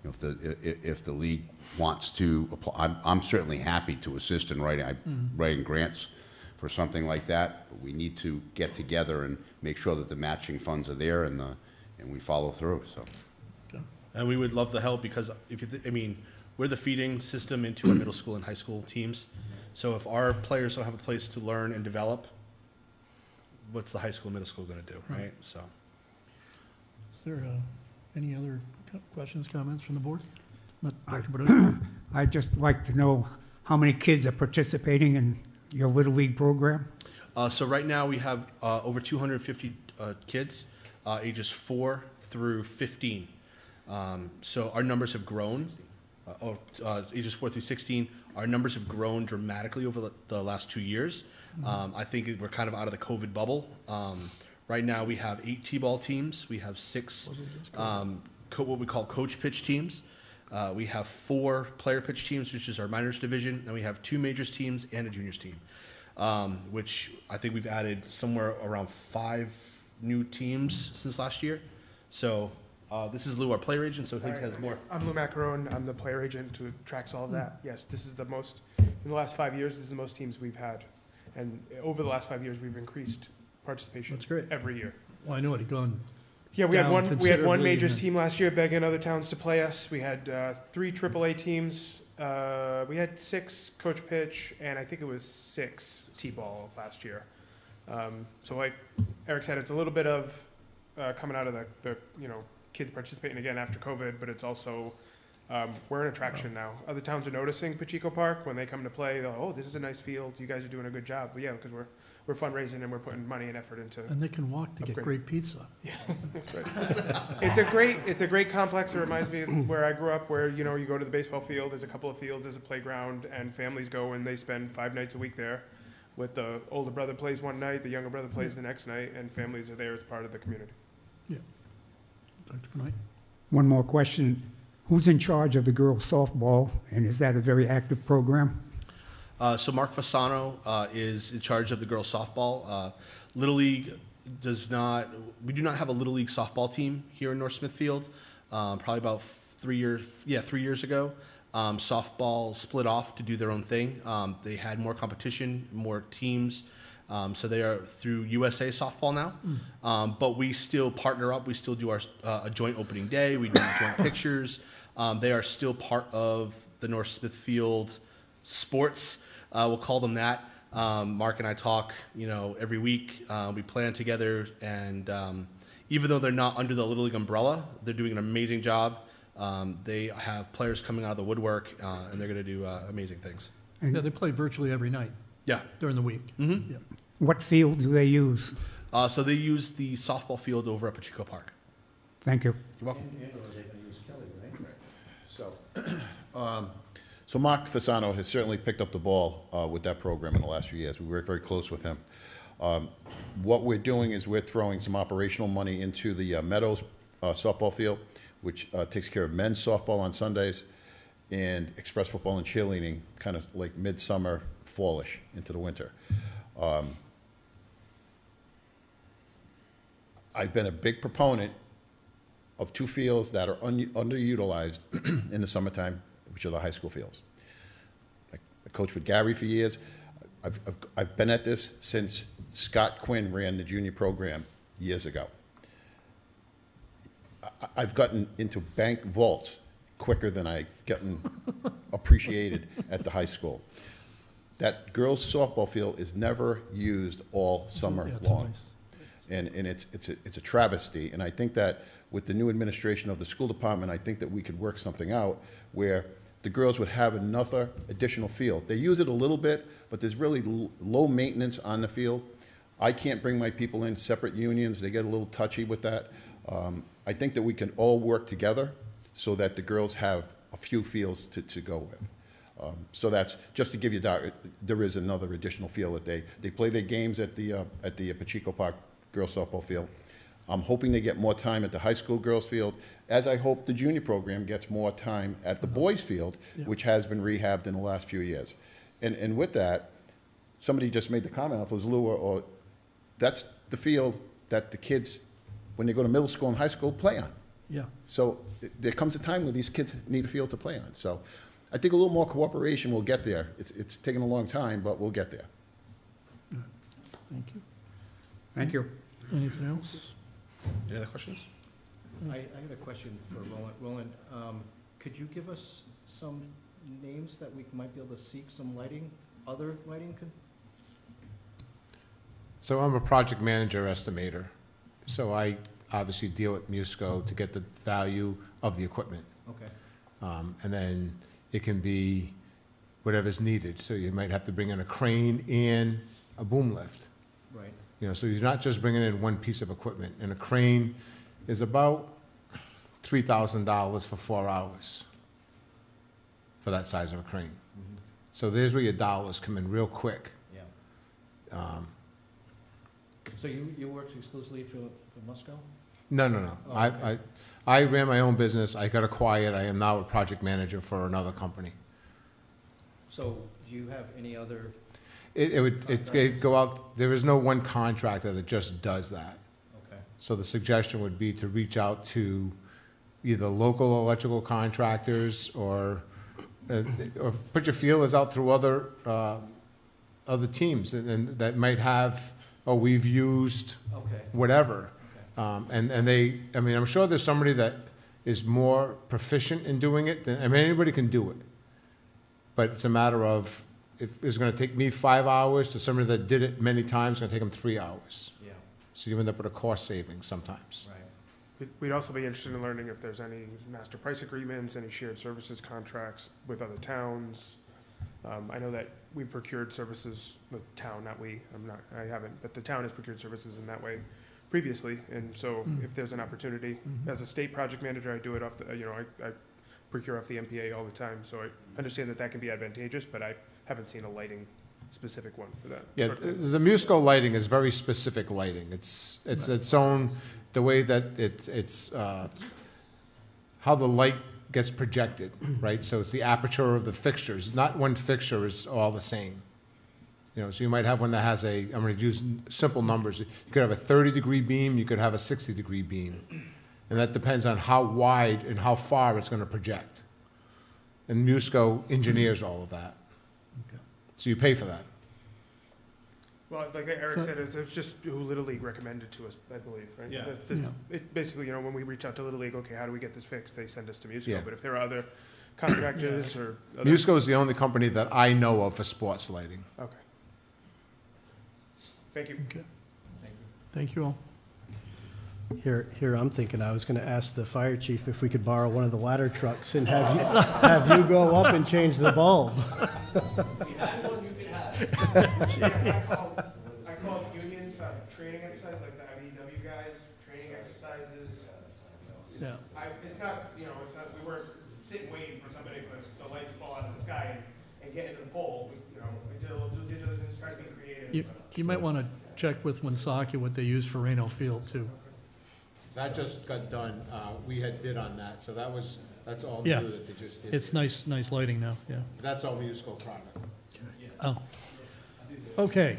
you know, if the league wants to apply, I'm certainly happy to assist in writing grants for something like that. But we need to get together and make sure that the matching funds are there and we follow through. So. And we would love the help because I mean, we're the feeding system into our middle school and high school teams. So if our players don't have a place to learn and develop, what's the high school, middle school going to do, right? So. Is there any other questions, comments from the board? Dr. Brodeur? I'd just like to know how many kids are participating in your Little League program? So right now we have over 250 kids, ages 4 through 15. So our numbers have grown. Ages 4 through 16, our numbers have grown dramatically over the last 2 years. I think we're kind of out of the COVID bubble. Right now we have 8 T-ball teams. We have 6 what we call coach pitch teams. We have 4 player pitch teams, which is our minors division, and we have 2 majors teams and a juniors team, which I think we've added somewhere around 5 new teams since last year. So this is Lou, our player agent, so he has more. I'm Lou Macarone. I'm the player agent who tracks all of that. Yes, this is the most, in the last 5 years, this is the most teams we've had. And over the last 5 years, we've increased participation. That's great. Every year. Well, I know it had gone. Yeah, we had one considerably, majors and team last year begging other towns to play us. We had 3 AAA teams we had 6 coach pitch, and I think it was 6 T-ball last year. So like Eric said, it's a little bit of coming out of the kids participating again after COVID, but it's also we're an attraction now. Other towns are noticing Pacheco Park when they come to play. They're like, oh, this is a nice field. You guys are doing a good job. But yeah, because we're fundraising and we're putting money and effort into. And they can walk to get Upgrade. great pizza. Yeah, that's right. It's a great complex. It reminds me of where I grew up, where you go to the baseball field. There's a couple of fields. There's a playground, and families go and they spend 5 nights a week there. With the older brother plays one night, the younger brother plays the next night, and families are there as part of the community. Yeah. Dr. Benoit? One more question. Who's in charge of the girls softball, and is that a very active program? So Mark Fasano is in charge of the girls softball. Little League we do not have a Little League softball team here in North Smithfield. Probably about 3 years ago. Softball split off to do their own thing. They had more competition, more teams. So they are through USA Softball now. But we still partner up. We still do a joint opening day. We do joint pictures. They are still part of the North Smithfield sports. We'll call them that. Mark and I talk, every week. We plan together, and even though they're not under the Little League umbrella, they're doing an amazing job. They have players coming out of the woodwork, and they're going to do amazing things. Yeah, they play virtually every night Yeah. during the week. Mm-hmm. Yeah. What field do they use? So they use the softball field over at Pacheco Park. Thank you. You're welcome. So Mark Fasano has certainly picked up the ball with that program in the last few years. We work very close with him. What we're doing is we're throwing some operational money into the Meadows softball field, which takes care of men's softball on Sundays and express football and cheerleading kind of like midsummer, fallish into the winter. I've been a big proponent of 2 fields that are underutilized in the summertime, which are the high school fields. I coached with Gary for years. I've been at this since Scott Quinn ran the junior program years ago. I've gotten into bank vaults quicker than I've gotten appreciated at the high school. That girls' softball field is never used all summer long. Nice. And it's a travesty. And I think that with the new administration of the school department, I think that we could work something out where the girls would have another additional field. They use it a little bit, but there's really low maintenance on the field. I can't bring my people in separate unions. They get a little touchy with that. I think that we can all work together so that the girls have a few fields to go with. So that's just to give you there is another additional field that they play their games at the Pacheco Park girls softball field. I'm hoping they get more time at the high school girls field, as I hope the junior program gets more time at the boys field, which has been rehabbed in the last few years. And with that, somebody just made the comment, if it was Lou or that's the field that the kids, when they go to middle school and high school, play on. Yeah. So there comes a time where these kids need a field to play on. So I think a little more cooperation will get there. It's taken a long time, but we'll get there. Thank you. Thank you. Anything else? Any other questions? I have a question for Roland. Roland, could you give us some names that we might be able to seek some lighting, other lighting? So I'm a project manager estimator. So I obviously deal with MUSCO to get the value of the equipment. Okay. And then it can be whatever's needed. So you might have to bring in a crane and a boom lift. Right. So you're not just bringing in one piece of equipment. And a crane is about $3,000 for 4 hours for that size of a crane. Mm-hmm. So there's where your dollars come in real quick. Yeah. So you work exclusively for MUSCO? No. Oh, I ran my own business. I got acquired. I am now a project manager for another company. So do you have any other? It'd go out, there is no one contractor that just does that. Okay. So the suggestion would be to reach out to either local electrical contractors or put your feelers out through other teams and that might have, we've used Okay. whatever. Okay. And they, I'm sure there's somebody that is more proficient in doing it than, anybody can do it. but it's a matter of, if it's gonna take me 5 hours, to somebody that did it many times, it's gonna take them 3 hours. Yeah, So you end up with a cost savings sometimes. right. We'd also be interested in learning if there's any master price agreements, any shared services contracts with other towns. I know that we procured services, the town, not we, I haven't, but the town has procured services in that way previously. And so if there's an opportunity, as a state project manager, I do it off the, I procure off the MPA all the time. So I understand that that can be advantageous, but I haven't seen a lighting specific one for that. Yeah, the Musco lighting is very specific lighting. It's its own, the way that it's how the light gets projected, right? So it's the aperture of the fixtures. Not one fixture is all the same. So you might have one that has I'm going to use simple numbers. You could have a 30-degree beam, you could have a 60-degree beam. And that depends on how wide and how far it's going to project. And Musco engineers all of that. So you pay for that. Well, like Eric said, it's just who Little League recommended to us, I believe, right? Yeah. It basically, when we reach out to Little League, okay, how do we get this fixed? They send us to Musco. Yeah. But if there are other contractors or other... Musco is the only company that I know of for sports lighting. Okay. Thank you. Okay. Thank you all. Here, I'm thinking I was going to ask the fire chief if we could borrow one of the ladder trucks and have you go up and change the bulb. I called unions, training exercises, like the IBEW guys, training exercises. Yeah. It's not, we weren't sitting waiting for somebody for the lights to fall out of the sky and get into the pole. We did a little due diligence, tried to be creative. You might want to check with Woonsocket what they use for Reno Field, too. That just got done. We had bid on that, so that's all Yeah. new that they just did. It's nice lighting now, yeah. That's all Musco product. Oh. Okay.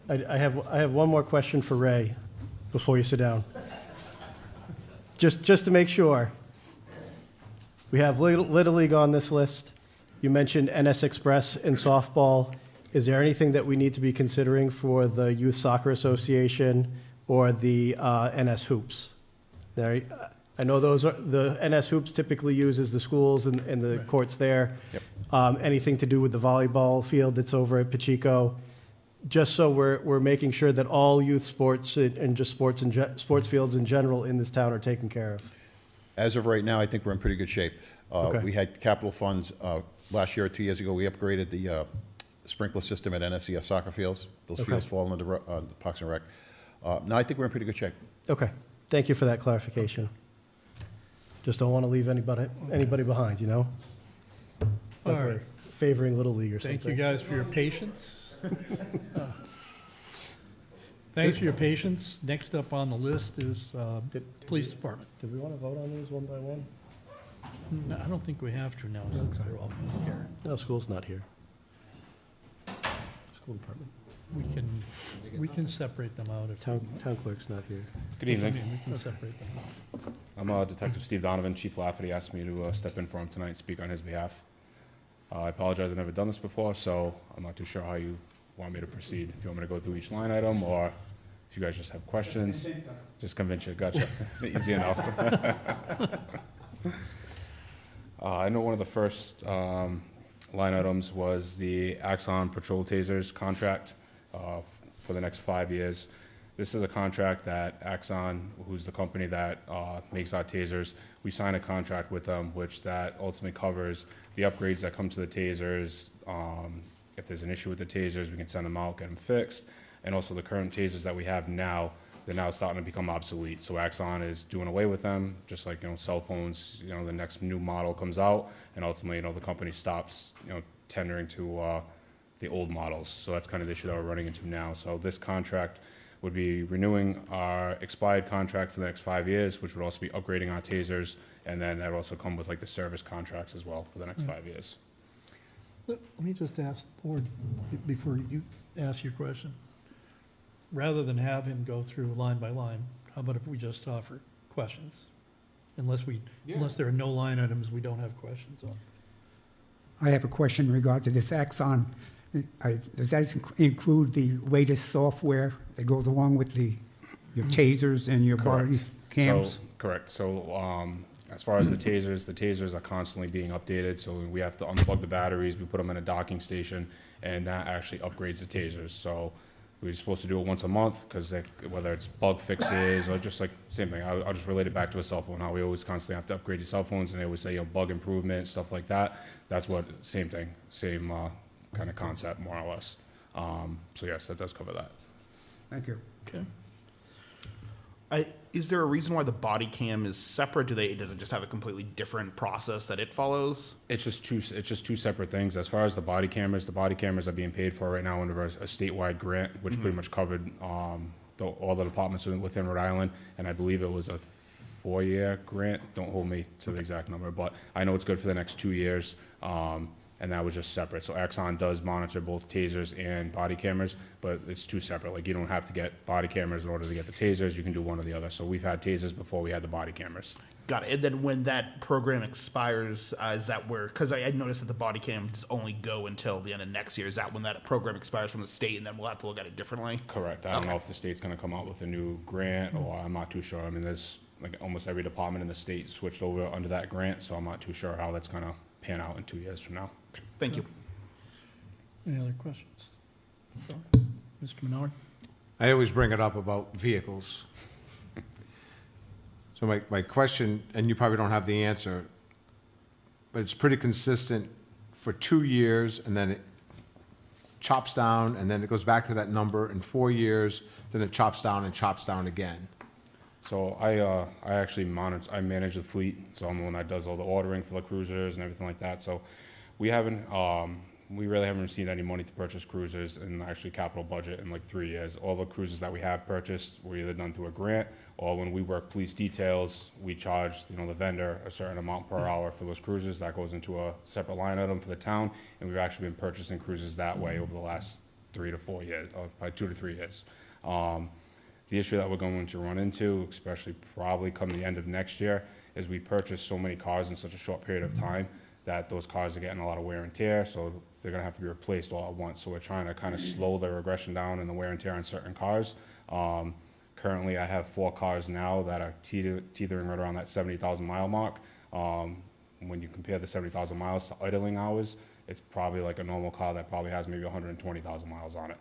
I have one more question for Ray before you sit down. Just to make sure. We have Little League on this list. You mentioned NS Express and softball. Is there anything that we need to be considering for the Youth Soccer Association or the NS Hoops? I know the NS Hoops typically uses the schools and the courts there. Yep. Anything to do with the volleyball field that's over at Pacheco? Just so we're making sure that all youth sports and just sports fields in general in this town are taken care of. As of right now, I think we're in pretty good shape. Okay. We had capital funds last year or 2 years ago. We upgraded the sprinkler system at NSCS soccer fields. Those Okay. fields fall under the Parks and Rec. No, I think we're in pretty good shape. Okay, thank you for that clarification. Just don't want to leave anybody behind, All Like right. we're favoring Little League or something. Thank you guys for your patience. Thanks for your patience. Next up on the list is Police Department. Did we want to vote on these one by one? No, I don't think we have to now, since they're all here. No, school's not here. School department. We can separate them out. if- Town clerk's not here. Good evening. We can separate them out. I'm Detective Steve Donovan. Chief Lafferty asked me to step in for him tonight and speak on his behalf. I apologize, I've never done this before, so I'm not too sure how you want me to proceed. If you want me to go through each line item, or if you guys just have questions, just convince you. Gotcha. Easy enough. I know one of the first line items was the Axon Patrol Tasers contract for the next 5 years. This is a contract that Axon, who's the company that makes our tasers, we sign a contract with them, which that ultimately covers the upgrades that come to the tasers. If there's an issue with the tasers, we can send them out, get them fixed. And also the current tasers that we have now, they're now starting to become obsolete. So Axon is doing away with them, just like, cell phones, the next new model comes out, and ultimately, the company stops, tendering to the old models. So that's kind of the issue that we're running into now. So this contract would be renewing our expired contract for the next 5 years, which would also be upgrading our tasers, and then that would also come with like the service contracts as well for the next 5 years. Let me just ask the board, before you ask your question. Rather than have him go through line by line, how about if we just offer questions? Unless there are no line items we don't have questions on. I have a question in regard to this Axon. Does that include the latest software that goes along with your tasers and your body cams? Correct. So As far as the tasers are constantly being updated, so we have to unplug the batteries, we put them in a docking station, and that actually upgrades the tasers. So we're supposed to do it once a month, because whether it's bug fixes or just like, same thing, I'll just relate it back to a cell phone, how we always constantly have to upgrade your cell phones, and they always say, you know, bug improvement, stuff like that. That's what, same thing, same kind of concept, more or less. So yes, that does cover that. Thank you. Okay. Is there a reason why the body cam is separate? Does it just have a completely different process that it follows? It's just two separate things. As far as the body cameras are being paid for right now under a statewide grant, which pretty much covered all the departments within Rhode Island, and I believe it was a 4-year grant. Don't hold me to the exact number, but I know it's good for the next 2 years. And that was just separate. So Axon does monitor both tasers and body cameras, but it's two separate. Like, you don't have to get body cameras in order to get the tasers. You can do one or the other. So we've had tasers before we had the body cameras. Got it. And then when that program expires, is that where, because I noticed that the body cams only go until the end of next year. Is that when that program expires from the state, and then we'll have to look at it differently? Correct. I don't know if the state's going to come out with a new grant, or I'm not too sure. I mean, there's like almost every department in the state switched over under that grant, so I'm not too sure how that's going to pan out in 2 years from now. Thank you. Any other questions? Mr. Menard? I always bring it up about vehicles. So my question, and you probably don't have the answer, but it's pretty consistent for 2 years, and then it chops down, and then it goes back to that number in 4 years, then it chops down and chops down again. So I actually manage the fleet, so I'm the one that does all the ordering for the cruisers and everything like that. So we really haven't received any money to purchase cruisers in actually capital budget in like 3 years. All the cruisers that we have purchased were either done through a grant, or when we work police details, we charge, you know, the vendor a certain amount per hour for those cruisers. That goes into a separate line item for the town, and we've actually been purchasing cruisers that way over the last 3 to 4 years, or probably 2 to 3 years. The issue that we're going to run into, especially probably come the end of next year, is we purchase so many cars in such a short period of time that those cars are getting a lot of wear and tear, so they're gonna have to be replaced all at once. So we're trying to kind of slow the regression down and the wear and tear on certain cars. Currently, I have 4 cars now that are teetering right around that 70,000 mile mark. When you compare the 70,000 miles to idling hours, it's probably like a normal car that probably has maybe 120,000 miles on it.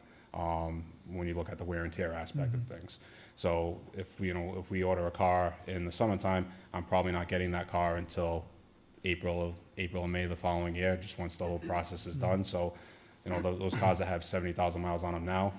When you look at the wear and tear aspect of things. So if we order a car in the summertime, I'm probably not getting that car until April or May the following year, just once the whole process is done. So, you know, those cars that have 70,000 miles on them now,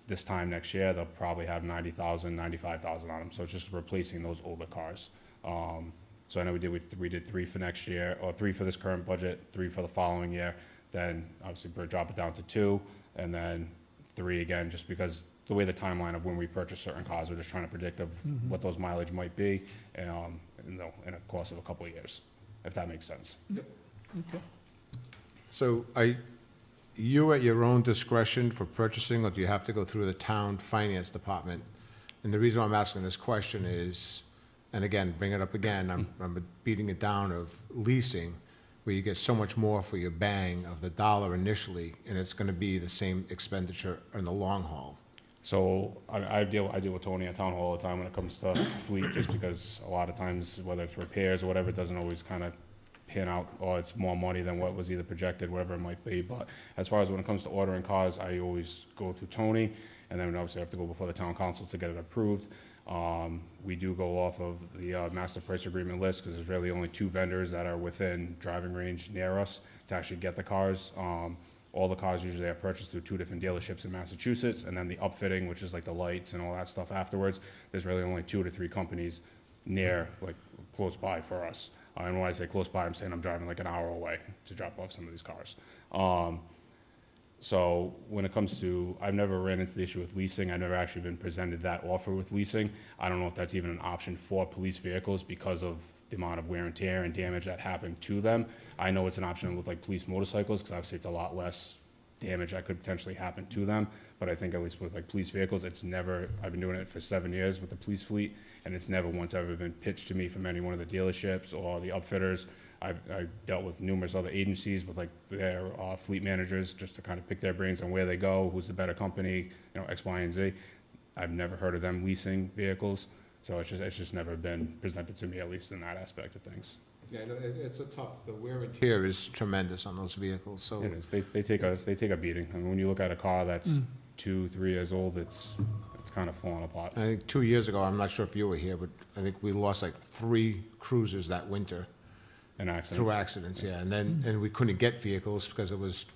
this time next year, they'll probably have 90,000, 95,000 on them. So it's just replacing those older cars. So I know we did 3 for next year, or 3 for this current budget, 3 for the following year. Then obviously we'll drop it down to 2, and then 3 again, just because the way the timeline of when we purchase certain cars, we're just trying to predict of what those mileage might be, in a course of a couple of years, if that makes sense. Yep. Okay. So you at your own discretion for purchasing, or do you have to go through the town finance department? And the reason why I'm asking this question is, and again, bring it up again, I'm beating it down of leasing, where you get so much more for your bang of the dollar initially, and it's gonna be the same expenditure in the long haul. So I deal with Tony at town hall all the time when it comes to fleet, just because a lot of times, whether it's repairs or whatever, it doesn't always kind of pan out, or it's more money than what was either projected, whatever it might be. But as far as when it comes to ordering cars, I always go through Tony, and then obviously I have to go before the town council to get it approved. We do go off of the master price agreement list, because there's really only 2 vendors that are within driving range near us to actually get the cars. All the cars usually are purchased through 2 different dealerships in Massachusetts, and then the upfitting, which is like the lights and all that stuff afterwards, there's really only 2 to 3 companies near, like close by for us. And when I say close by, I'm saying I'm driving like an hour away to drop off some of these cars. So when it comes to, I've never ran into the issue with leasing. I've never actually been presented that offer with leasing. I don't know if that's even an option for police vehicles because of the amount of wear and tear and damage that happened to them. I know it's an option with like police motorcycles, because obviously it's a lot less damage that could potentially happen to them. But I think at least with like police vehicles, it's never, I've been doing it for 7 years with the police fleet, and it's never once ever been pitched to me from any one of the dealerships or the upfitters. I've dealt with numerous other agencies with like their fleet managers, just to kind of pick their brains on where they go, who's the better company, X, Y, and Z. I've never heard of them leasing vehicles. So it's just never been presented to me, at least in that aspect of things. Yeah, no, it's a tough, the wear and tear is tremendous on those vehicles, so. It is. They take a beating. I mean, when you look at a car that's 2, 3 years old, it's kind of falling apart. I think 2 years ago, I'm not sure if you were here, but I think we lost like 3 cruisers that winter. And accidents. Through accidents, yeah, and we couldn't get vehicles because it was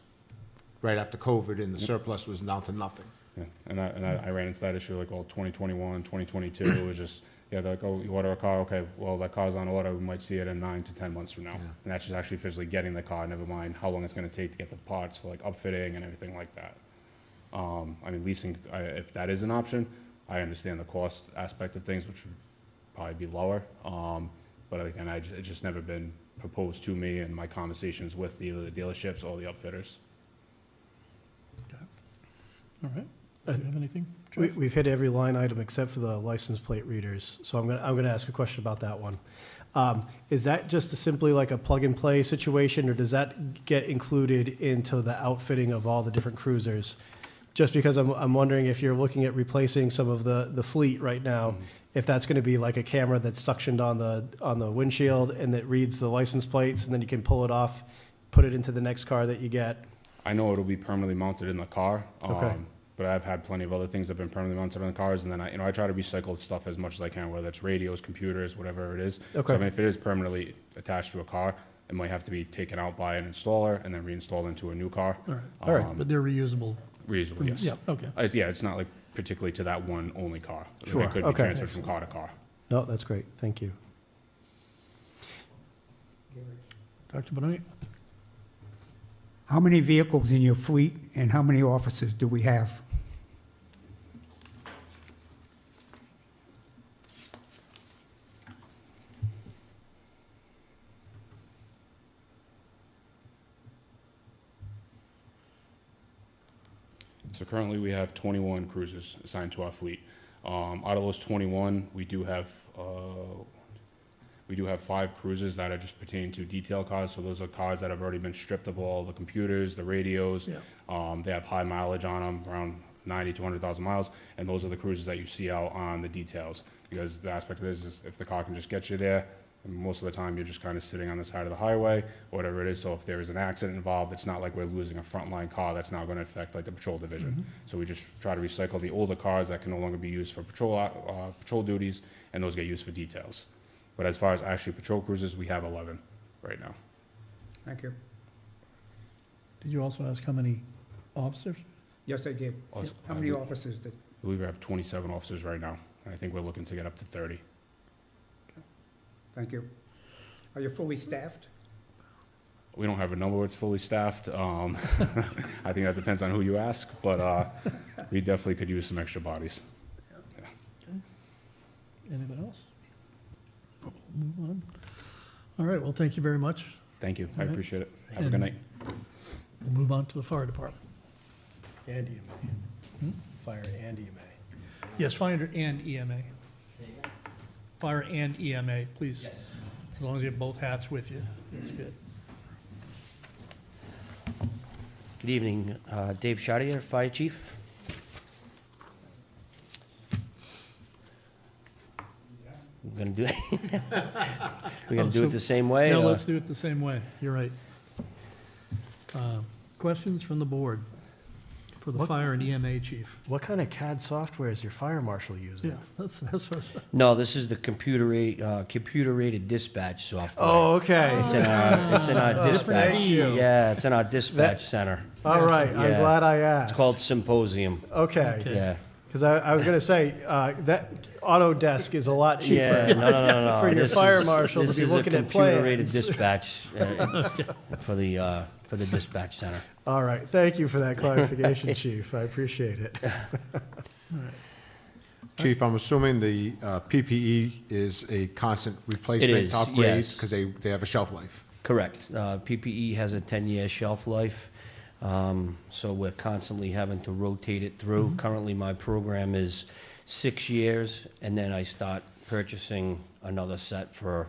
right after COVID and the surplus was down to nothing. Yeah, and I ran into that issue like, well, 2021, 2022, it was just, yeah, they're like, oh, you order a car, okay, well, that car's on order, we might see it in 9 to 10 months from now. Yeah. And that's just actually physically getting the car, never mind how long it's gonna take to get the parts for like upfitting and everything like that. I mean, leasing, if that is an option, I understand the cost aspect of things, which would probably be lower. But again, it's just never been proposed to me in my conversations with either the dealerships or the upfitters. All right. Do you have anything? Jeff? We've hit every line item except for the license plate readers, so I'm gonna ask a question about that one. Is that just simply like a plug-and-play situation, or does that get included into the outfitting of all the different cruisers? Just because I'm wondering if you're looking at replacing some of the fleet right now, if that's gonna be like a camera that's suctioned on the windshield and that reads the license plates, and then you can pull it off, put it into the next car that you get. I know it'll be permanently mounted in the car. Okay. But I've had plenty of other things that have been permanently mounted on the cars, and then I try to recycle stuff as much as I can, whether it's radios, computers, whatever it is. Okay. So I mean, if it is permanently attached to a car, it might have to be taken out by an installer and then reinstalled into a new car. All right, but they're reusable. Reusable, yes. Yeah, okay. Yeah, it's not like particularly to that one only car. Sure, It could be okay. transferred from car to car. No, that's great, thank you. Dr. Benoit? How many vehicles in your fleet and how many officers do we have? So currently, we have 21 cruisers assigned to our fleet. Out of those 21, we do have 5 cruisers that are just pertaining to detail cars. So those are cars that have already been stripped of all the computers, the radios. Yeah. They have high mileage on them, around 90 to 100,000 miles, and those are the cruisers that you see out on the details. Because the aspect of this is if the car can just get you there, and most of the time you're just kind of sitting on the side of the highway or whatever it is. So if there is an accident involved, it's not like we're losing a frontline car that's now going to affect like the patrol division. So we just try to recycle the older cars that can no longer be used for patrol duties, and those get used for details. But as far as actually patrol cruisers, we have 11 right now. Thank you. Did you also ask how many officers? Yes, I did. Also, How many officers did? I believe we have 27 officers right now, and I think we're looking to get up to 30. Thank you. Are you fully staffed? We don't have a number where it's fully staffed. I think that depends on who you ask, but we definitely could use some extra bodies. Anything else? We'll move on. All right, well, thank you very much. Thank you. I All right. appreciate it. Have a And- good night. We'll move on to the fire department. And EMA. Fire and EMA. Yes, fire and EMA. Fire and EMA, please. As long as you have both hats with you, that's good. Good evening, Dave Chartier, Fire Chief. We're gonna do, we're gonna do it the same way? No, or- let's do it the same way. You're right. Questions from the board for the What- fire and EMA chief? What kind of CAD software is your fire marshal using? Yeah, that's what. No, this is the computer-aided dispatch software. Oh, okay. It's in our Oh, dispatch. thank you. Yeah, it's in our dispatch center. All right, I'm Yeah. glad I asked. It's called Symposium. Okay. Yeah. Because I was gonna say, that Autodesk is a lot cheaper. Yeah, no. For your This fire is- marshal to this be is a looking at computer-aided plans. dispatch for the dispatch center. All right, thank you for that clarification, chief, I appreciate it. Chief, I'm assuming the PPE is a constant replacement is, upgrade? yes. Because they have a shelf life. Correct. PPE has a 10-year shelf life, so we're constantly having to rotate it through. Currently, my program is 6 years, and then I start purchasing another set for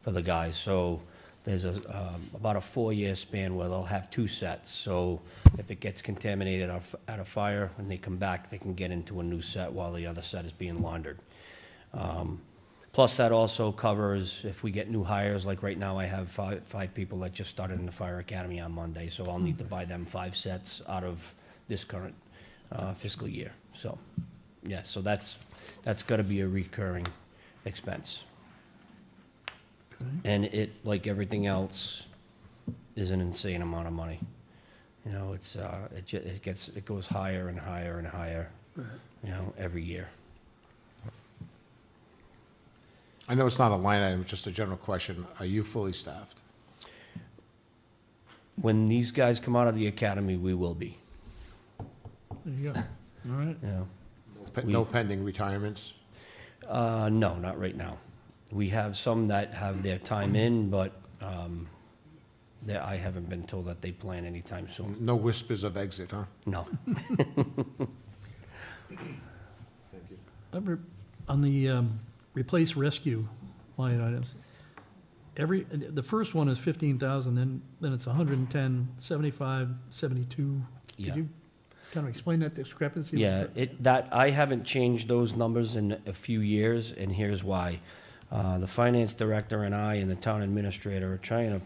the guys. So there's about a 4-year span where they'll have 2 sets. So if it gets contaminated at a fire and they come back, they can get into a new set while the other set is being laundered. Plus, that also covers if we get new hires, like right now, I have five people that just started in the fire academy on Monday, so I'll need to buy them 5 sets out of this current fiscal year. So, yeah, so that's gotta be a recurring expense. Okay. And it, like everything else, is an insane amount of money. You know, it goes higher and higher and higher, you know, every year. I know it's not a line item, it's just a general question. Are you fully staffed? When these guys come out of the academy, we will be. There you go. All right. You know, No pending retirements? no, not right now. We have some that have their time in, but I haven't been told that they plan anytime soon. No whispers of exit, huh? No. On the replace rescue line items, the first one is 15,000, then it's 110, 75, 72. Yeah. Could you kind of explain that discrepancy? Yeah, that, I haven't changed those numbers in a few years, and here's why. The finance director and I and the town administrator are trying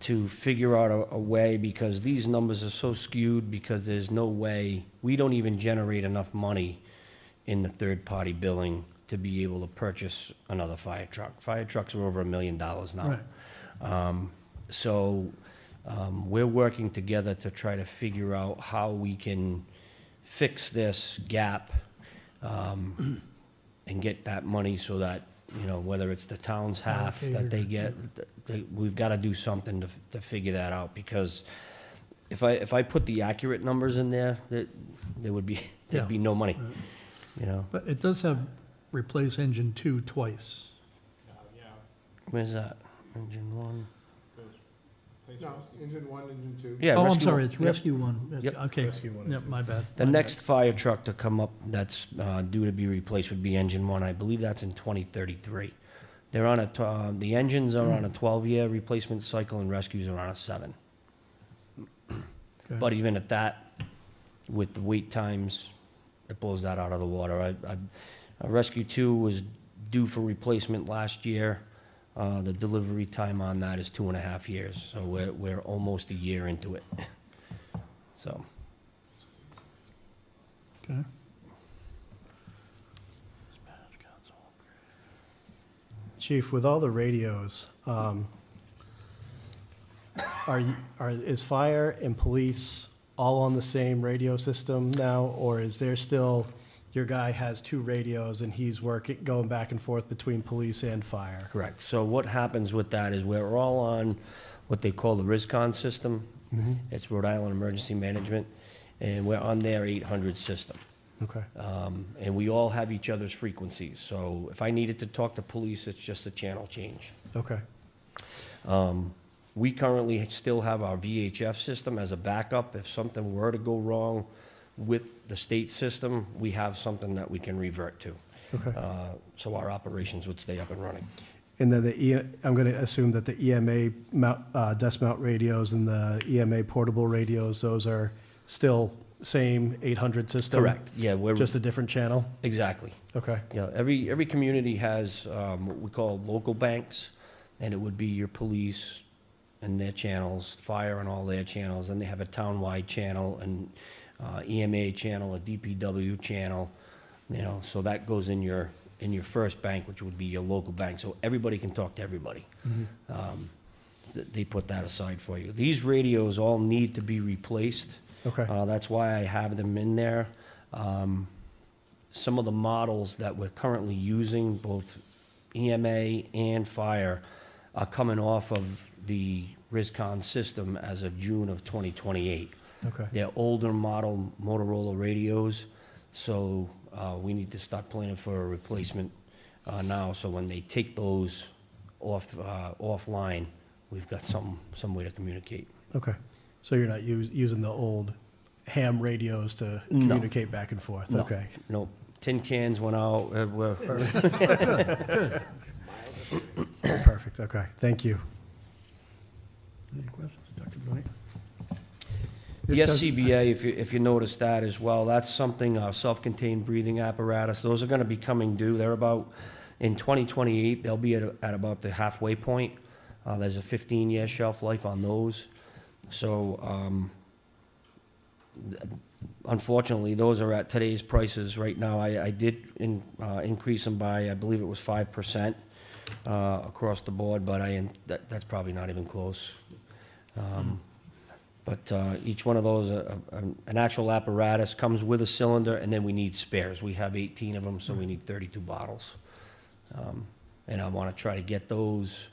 to figure out a way, because these numbers are so skewed, because there's no way, we don't even generate enough money in the third-party billing to be able to purchase another fire truck. Fire trucks are over $1 million now. Right. We're working together to try to figure out how we can fix this gap and get that money so that, you know, whether it's the town's half that they get, we've got to do something to figure that out, because if I put the accurate numbers in there, there would be, there'd be no money, you know? But it does have replace engine 2 twice. Where's that? Engine 1? No, engine 1, engine 2. Yeah. Oh, I'm rescue sorry, one. it's rescue 1. Yep. Okay. Rescue 1 and Yep, 2. my bad. The My next fire truck to come up that's due to be replaced would be engine 1. I believe that's in 2033. They're on the engines are on a 12-year replacement cycle, and rescues are on a 7. Okay. But even at that, with the wait times, it blows that out of the water. Rescue 2 was due for replacement last year. The delivery time on that is 2.5 years, so we're almost a year into it. So. Okay. Chief, with all the radios, is fire and police all on the same radio system now, or is there still, your guy has 2 radios and he's going back and forth between police and fire? Correct. So what happens with that is we're all on what they call the RISCON system. Mm-hmm. It's Rhode Island Emergency Management, and we're on their 800 system. Okay. And we all have each other's frequencies. So if I needed to talk to police, it's just a channel change. Okay. We currently still have our VHF system as a backup. If something were to go wrong with the state system, we have something that we can revert to. Okay. So our operations would stay up and running. And then I'm going to assume that the EMA desk mount radios and the EMA portable radios, those are still same 800 system? Correct. Yeah, we're Just a different channel? exactly. Okay. Yeah, every community has what we call local banks, and it would be your police and their channels, fire and all their channels, and they have a town-wide channel, and EMA channel, a DPW channel, you know, so that goes in your first bank, which would be your local bank, so everybody can talk to everybody. They put that aside for you. These radios all need to be replaced. Okay. That's why I have them in there. Some of the models that we're currently using, both EMA and fire, are coming off of the RISCON system as of June of 2028. Okay. They're older model Motorola radios, so we need to start planning for a replacement now, so when they take those offline, we've got some way to communicate. Okay. So you're not using the old ham radios to communicate back and forth? No, Okay. no. Tin cans went out. Perfect. Okay. Thank you. Any questions, Dr. Benoit? It The doesn't- SCBA, if you notice that as well, that's something, self-contained breathing apparatus, those are gonna be coming due. They're about, in 2028, they'll be at about the halfway point. There's a 15-year shelf life on those. So, unfortunately, those are at today's prices right now. I did increase them by, I believe it was 5% across the board, but that's probably not even close. But each one of those, an actual apparatus comes with a cylinder, and then we need spares. We have 18 of them, so we need 32 bottles. And I want to try to get those,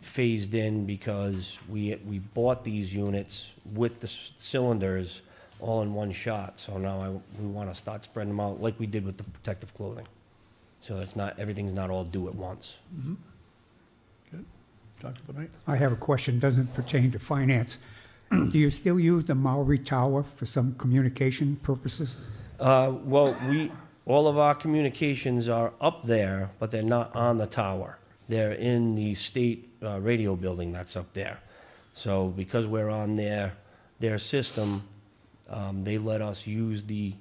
phased in, because we bought these units with the cylinders all in one shot. So now we want to start spreading them out like we did with the protective clothing. So everything's not all due at once. Mm-hmm. Good. Dr. Benoit? I have a question, doesn't pertain to finance. Do you still use the Maori Tower for some communication purposes? Well, all of our communications are up there, but they're not on the tower. They're in the state radio building that's up there. So because we're on their system, they let us use the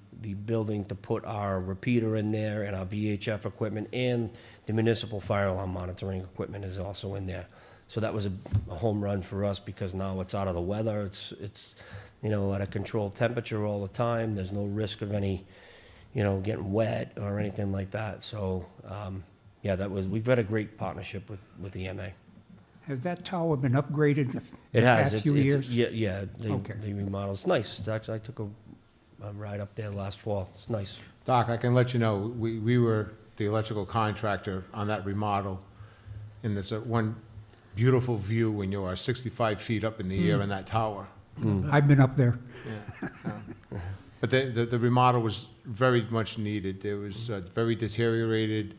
building to put our repeater in there and our VHF equipment, and the municipal fire alarm monitoring equipment is also in there. So that was a home run for us, because now it's out of the weather. It's at a controlled temperature all the time. There's no risk of any, getting wet or anything like that. So, we've had a great partnership with the MA. Has that tower been upgraded the It has. past few years? Yeah, Okay. the remodel. It's nice. It's actually, I took a ride up there last fall. It's nice. Doc, I can let you know, we were the electrical contractor on that remodel, and there's one beautiful view when you are 65 feet up in the air in that tower. I've been up there. Yeah. But the remodel was very much needed. It was very deteriorated.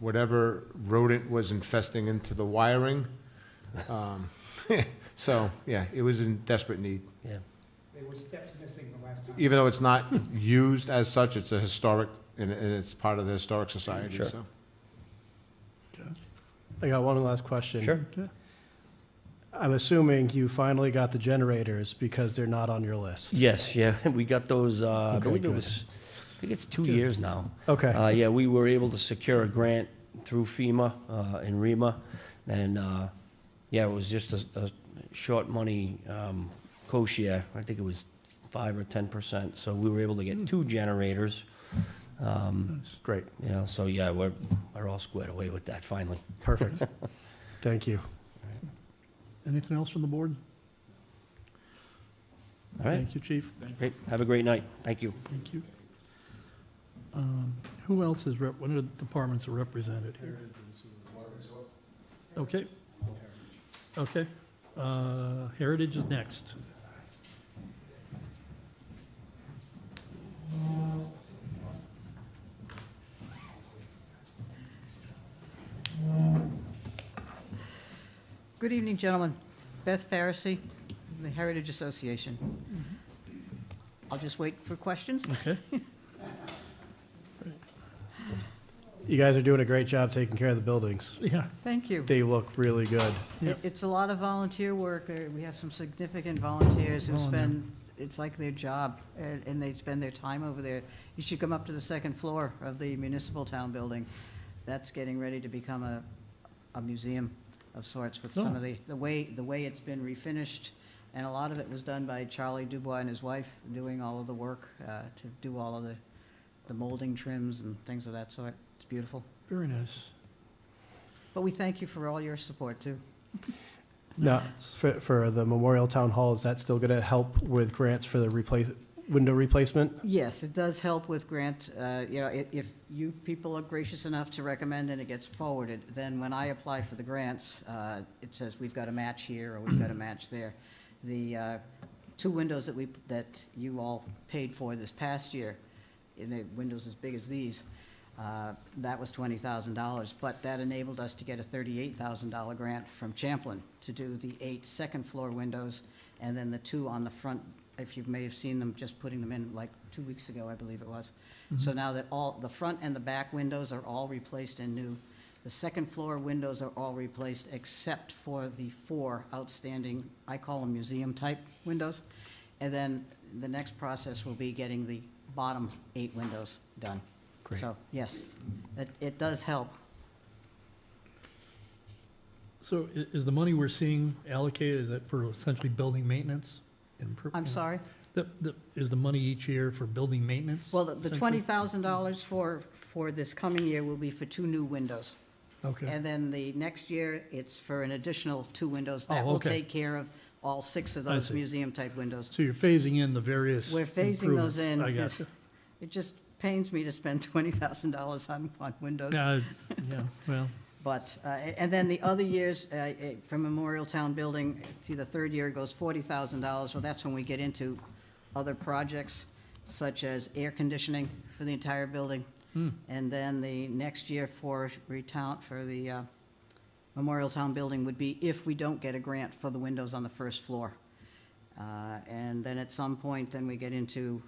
Whatever rodent was infesting into the wiring. So, yeah, it was in desperate need. Yeah. There were steps missing the last time. Even though it's not used as such, it's a historic, and it's part of the Historic Society, Sure. so. I got one last question. Sure. I'm assuming you finally got the generators because they're not on your list. Yes, yeah, we got those, I Okay, believe it good. was, I think it's 2 years now. Okay. Yeah, we were able to secure a grant through FEMA and REMA, and, it was just a short money co-share. I think it was 5 or 10%, so we were able to get 2 generators. Great. So yeah, we're all squared away with that finally. Perfect. Thank you. Anything else from the board? All right, Thank you, Chief. great, have a great night, thank you. Thank you. Who else is, what other departments are represented here? Okay. Okay. Heritage is next. Good evening, gentlemen. Beth Pharisee, the Heritage Association. I'll just wait for questions. Okay. You guys are doing a great job taking care of the buildings. Yeah. Thank you. They look really good. Yep. It's a lot of volunteer work. We have some significant volunteers who Oh, spend, it's like their job, and they spend their time over there. You should come up to the second floor of the municipal town building. That's getting ready to become a museum of sorts with some of the way it's been refinished. And a lot of it was done by Charlie Dubois and his wife, doing all of the work to do all of the molding trims and things of that sort. It's beautiful. Very nice. But we thank you for all your support, too. Now, for the Memorial Town Hall, is that still going to help with grants for the window replacement? Yes, it does help with grant. If you people are gracious enough to recommend and it gets forwarded, then when I apply for the grants, it says we've got a match here or we've got a match there. The 2 windows that you all paid for this past year, in the windows as big as these, that was $20,000, but that enabled us to get a $38,000 grant from Champlin to do the 8 second-floor windows, and then the 2 on the front. If you may have seen them, just putting them in like 2 weeks ago, I believe it was. So now that all the front and the back windows are all replaced and new, The second floor windows are all replaced except for the 4 outstanding, I call them museum-type windows. And then the next process will be getting the bottom 8 windows done. Great. So, yes, it does help. So is the money we're seeing allocated, is that for essentially building maintenance? I'm sorry? Is the money each year for building maintenance? Well, the essentially? $20,000 for this coming year will be for 2 new windows. Okay, And then the next year, it's for an additional 2 windows. That Oh, will okay. take care of all 6 of I those see. museum-type windows. so you're phasing in the various We're phasing those in. improvements. I gotcha. It just pains me to spend $20,000 on windows. Yeah, well, But, and then the other years, from Memorial Town Building, see, the third year goes $40,000. Well, that's when we get into other projects, such as air conditioning for the entire building. And then the next year for the Memorial Town Building would be if we don't get a grant for the windows on the first floor. And then at some point, then we get into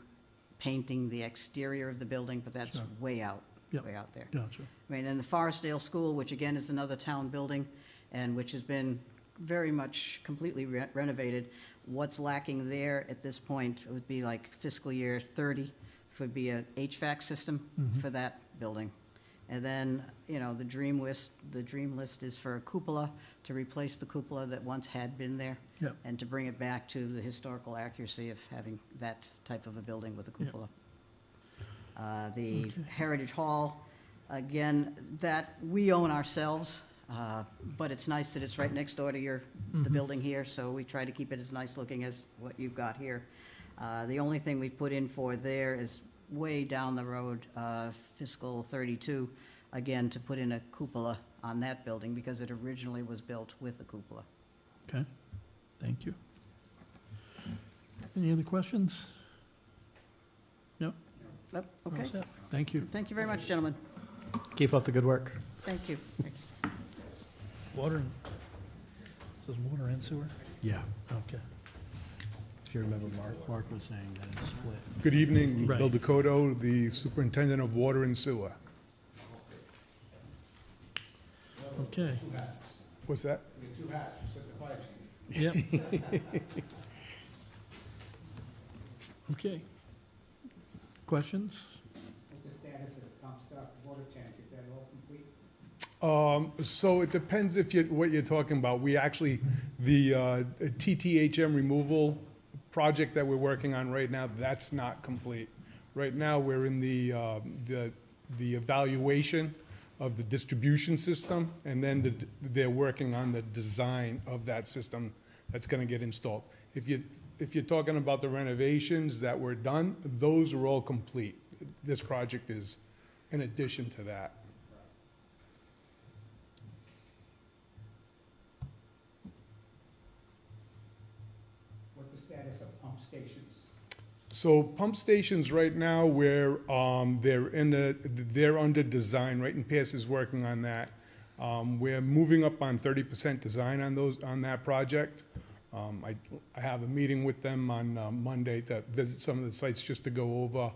painting the exterior of the building, but that's Sure. way out, Yep. way out there. gotcha. I mean, and the Forestdale School, which again is another town building, and which has been very much completely renovated, what's lacking there at this point would be like fiscal year 30, would be a HVAC system for that building. And then, you know, the dream list is for a cupola, to replace the cupola that once had been there. Yep. And to bring it back to the historical accuracy of having that type of a building with a cupola. The Okay. Heritage Hall, again, that we own ourselves, but it's nice that it's right next door to the building here, so we try to keep it as nice looking as what you've got here. The only thing we've put in for there is way down the road, fiscal 32, again, to put in a cupola on that building, because it originally was built with a cupola. Okay, thank you. Any other questions? No? Yep, All okay. set. Thank you. Thank you very much, gentlemen. Keep up the good work. Thank you. Water, says water and sewer? Yeah. Okay. If you remember, Mark was saying that it's split. Good evening, Right. Bill Dakota, the Superintendent of Water and Sewer. Okay, What's that? You get 2 hats, you set the fire chief. yep. Okay. Questions? What's the status of the pump stock water tank? Is that all complete? So it depends what you're talking about. We actually, the TTHM removal project that we're working on right now, that's not complete. Right now, we're in the evaluation of the distribution system, and then they're working on the design of that system that's gonna get installed. If you're talking about the renovations that were done, those are all complete. This project is in addition to that. What's the status of pump stations? So pump stations right now, they're under design. Right, and Pierce is working on that. We're moving up on 30% design on that project. I have a meeting with them on Monday to visit some of the sites just to go over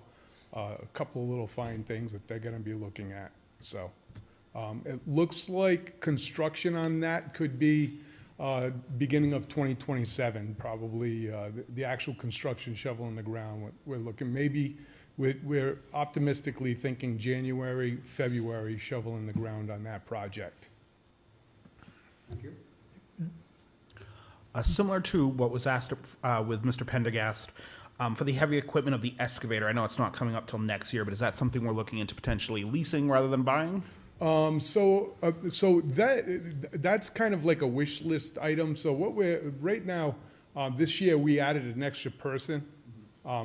a couple of little fine things that they're gonna be looking at. So it looks like construction on that could be beginning of 2027, probably, the actual construction shovel in the ground. We're looking, maybe, we're optimistically thinking January, February shovel in the ground on that project. Thank you. Similar to what was asked with Mr. Pendergast, for the heavy equipment of the excavator, I know it's not coming up till next year, but is that something we're looking into potentially leasing rather than buying? So that's kind of like a wish list item. So what right now, this year, we added an extra person.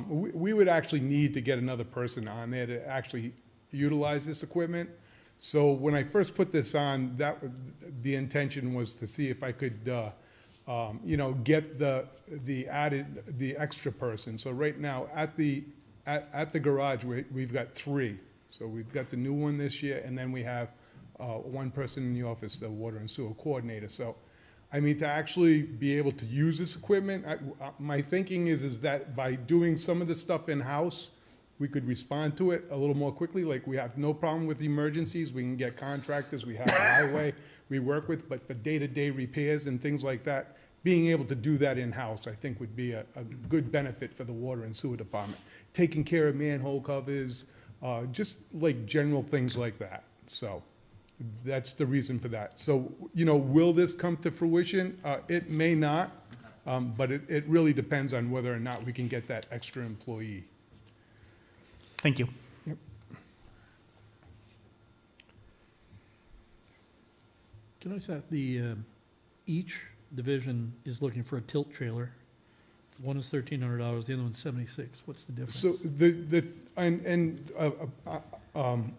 We would actually need to get another person on there to actually utilize this equipment. So when I first put this on, the intention was to see if I could, get the extra person. So right now, at the garage, we've got 3. So we've got the new one this year, and then we have 1 person in the office, the water and sewer coordinator. So, I mean, to actually be able to use this equipment, my thinking is that by doing some of the stuff in-house, we could respond to it a little more quickly. Like, we have no problem with emergencies, we can get contractors, we have a highway we work with, but for day-to-day repairs and things like that, being able to do that in-house, I think would be a good benefit for the water and sewer department. Taking care of manhole covers, just like general things like that. So that's the reason for that. So, you know, will this come to fruition? It may not, but it really depends on whether or not we can get that extra employee. Thank you. Yep. Can I just ask, each division is looking for a tilt trailer. One is $1,300, the other one's $76. What's the difference? So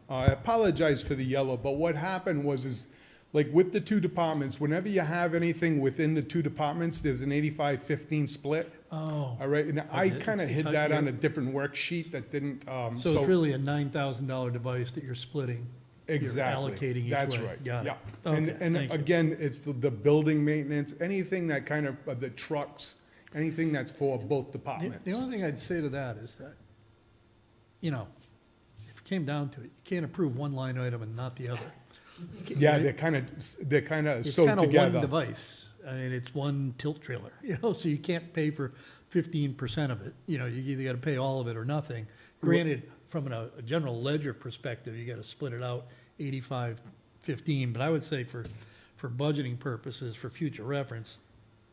I apologize for the yellow, but what happened is like with the two departments, whenever you have anything within the two departments, there's an 85-15 split. Oh. All right, and I Okay, kind of it's hid how that on you- a different worksheet that didn't, So it's really a $9,000 device that you're splitting. Exactly. You're allocating each way. That's right. Got it. Yeah. And, Okay, and thank you. again, it's the building maintenance, anything that kind of, the trucks, anything that's for both The departments. only thing I'd say to that is that, you know, if it came down to it, you can't approve one line item and not the other. You can't- Yeah, right? they're kind of It's sewed kind of together. one device, and it's one tilt trailer, you know, so you can't pay for 15% of it. You know, you either gotta pay all of it or nothing. Granted, from a general ledger perspective, you gotta split it out 85-15, but I would say for budgeting purposes, for future reference,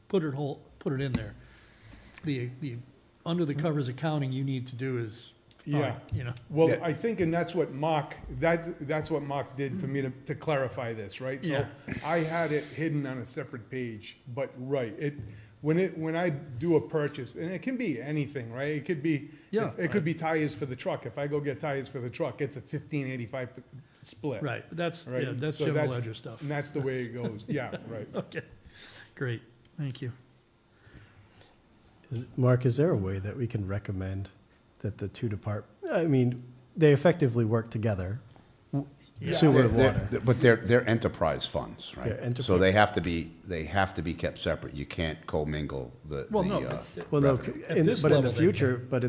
put it in there. The under the covers accounting you need to do is fine, Yeah. you know. Well, I think, and that's what Mark did for me to clarify this, right? So Yeah. I had it hidden on a separate page, but right, when I do a purchase, and it can be anything, right? It could be, Yeah, it could be tires for the truck. If I go get tires for the truck, it's a 15-85 split. Right, but that's, Right? yeah, that's So general ledger stuff. And that's the way it goes, yeah, right. Okay, great, thank you. Mark, is there a way that we can recommend that the two I mean, they effectively work together, sewer and water. But they're enterprise funds, right? They're enterprise. So they have to be kept separate. You can't commingle the. Well, no, Well, no, revenue. At this but in level, the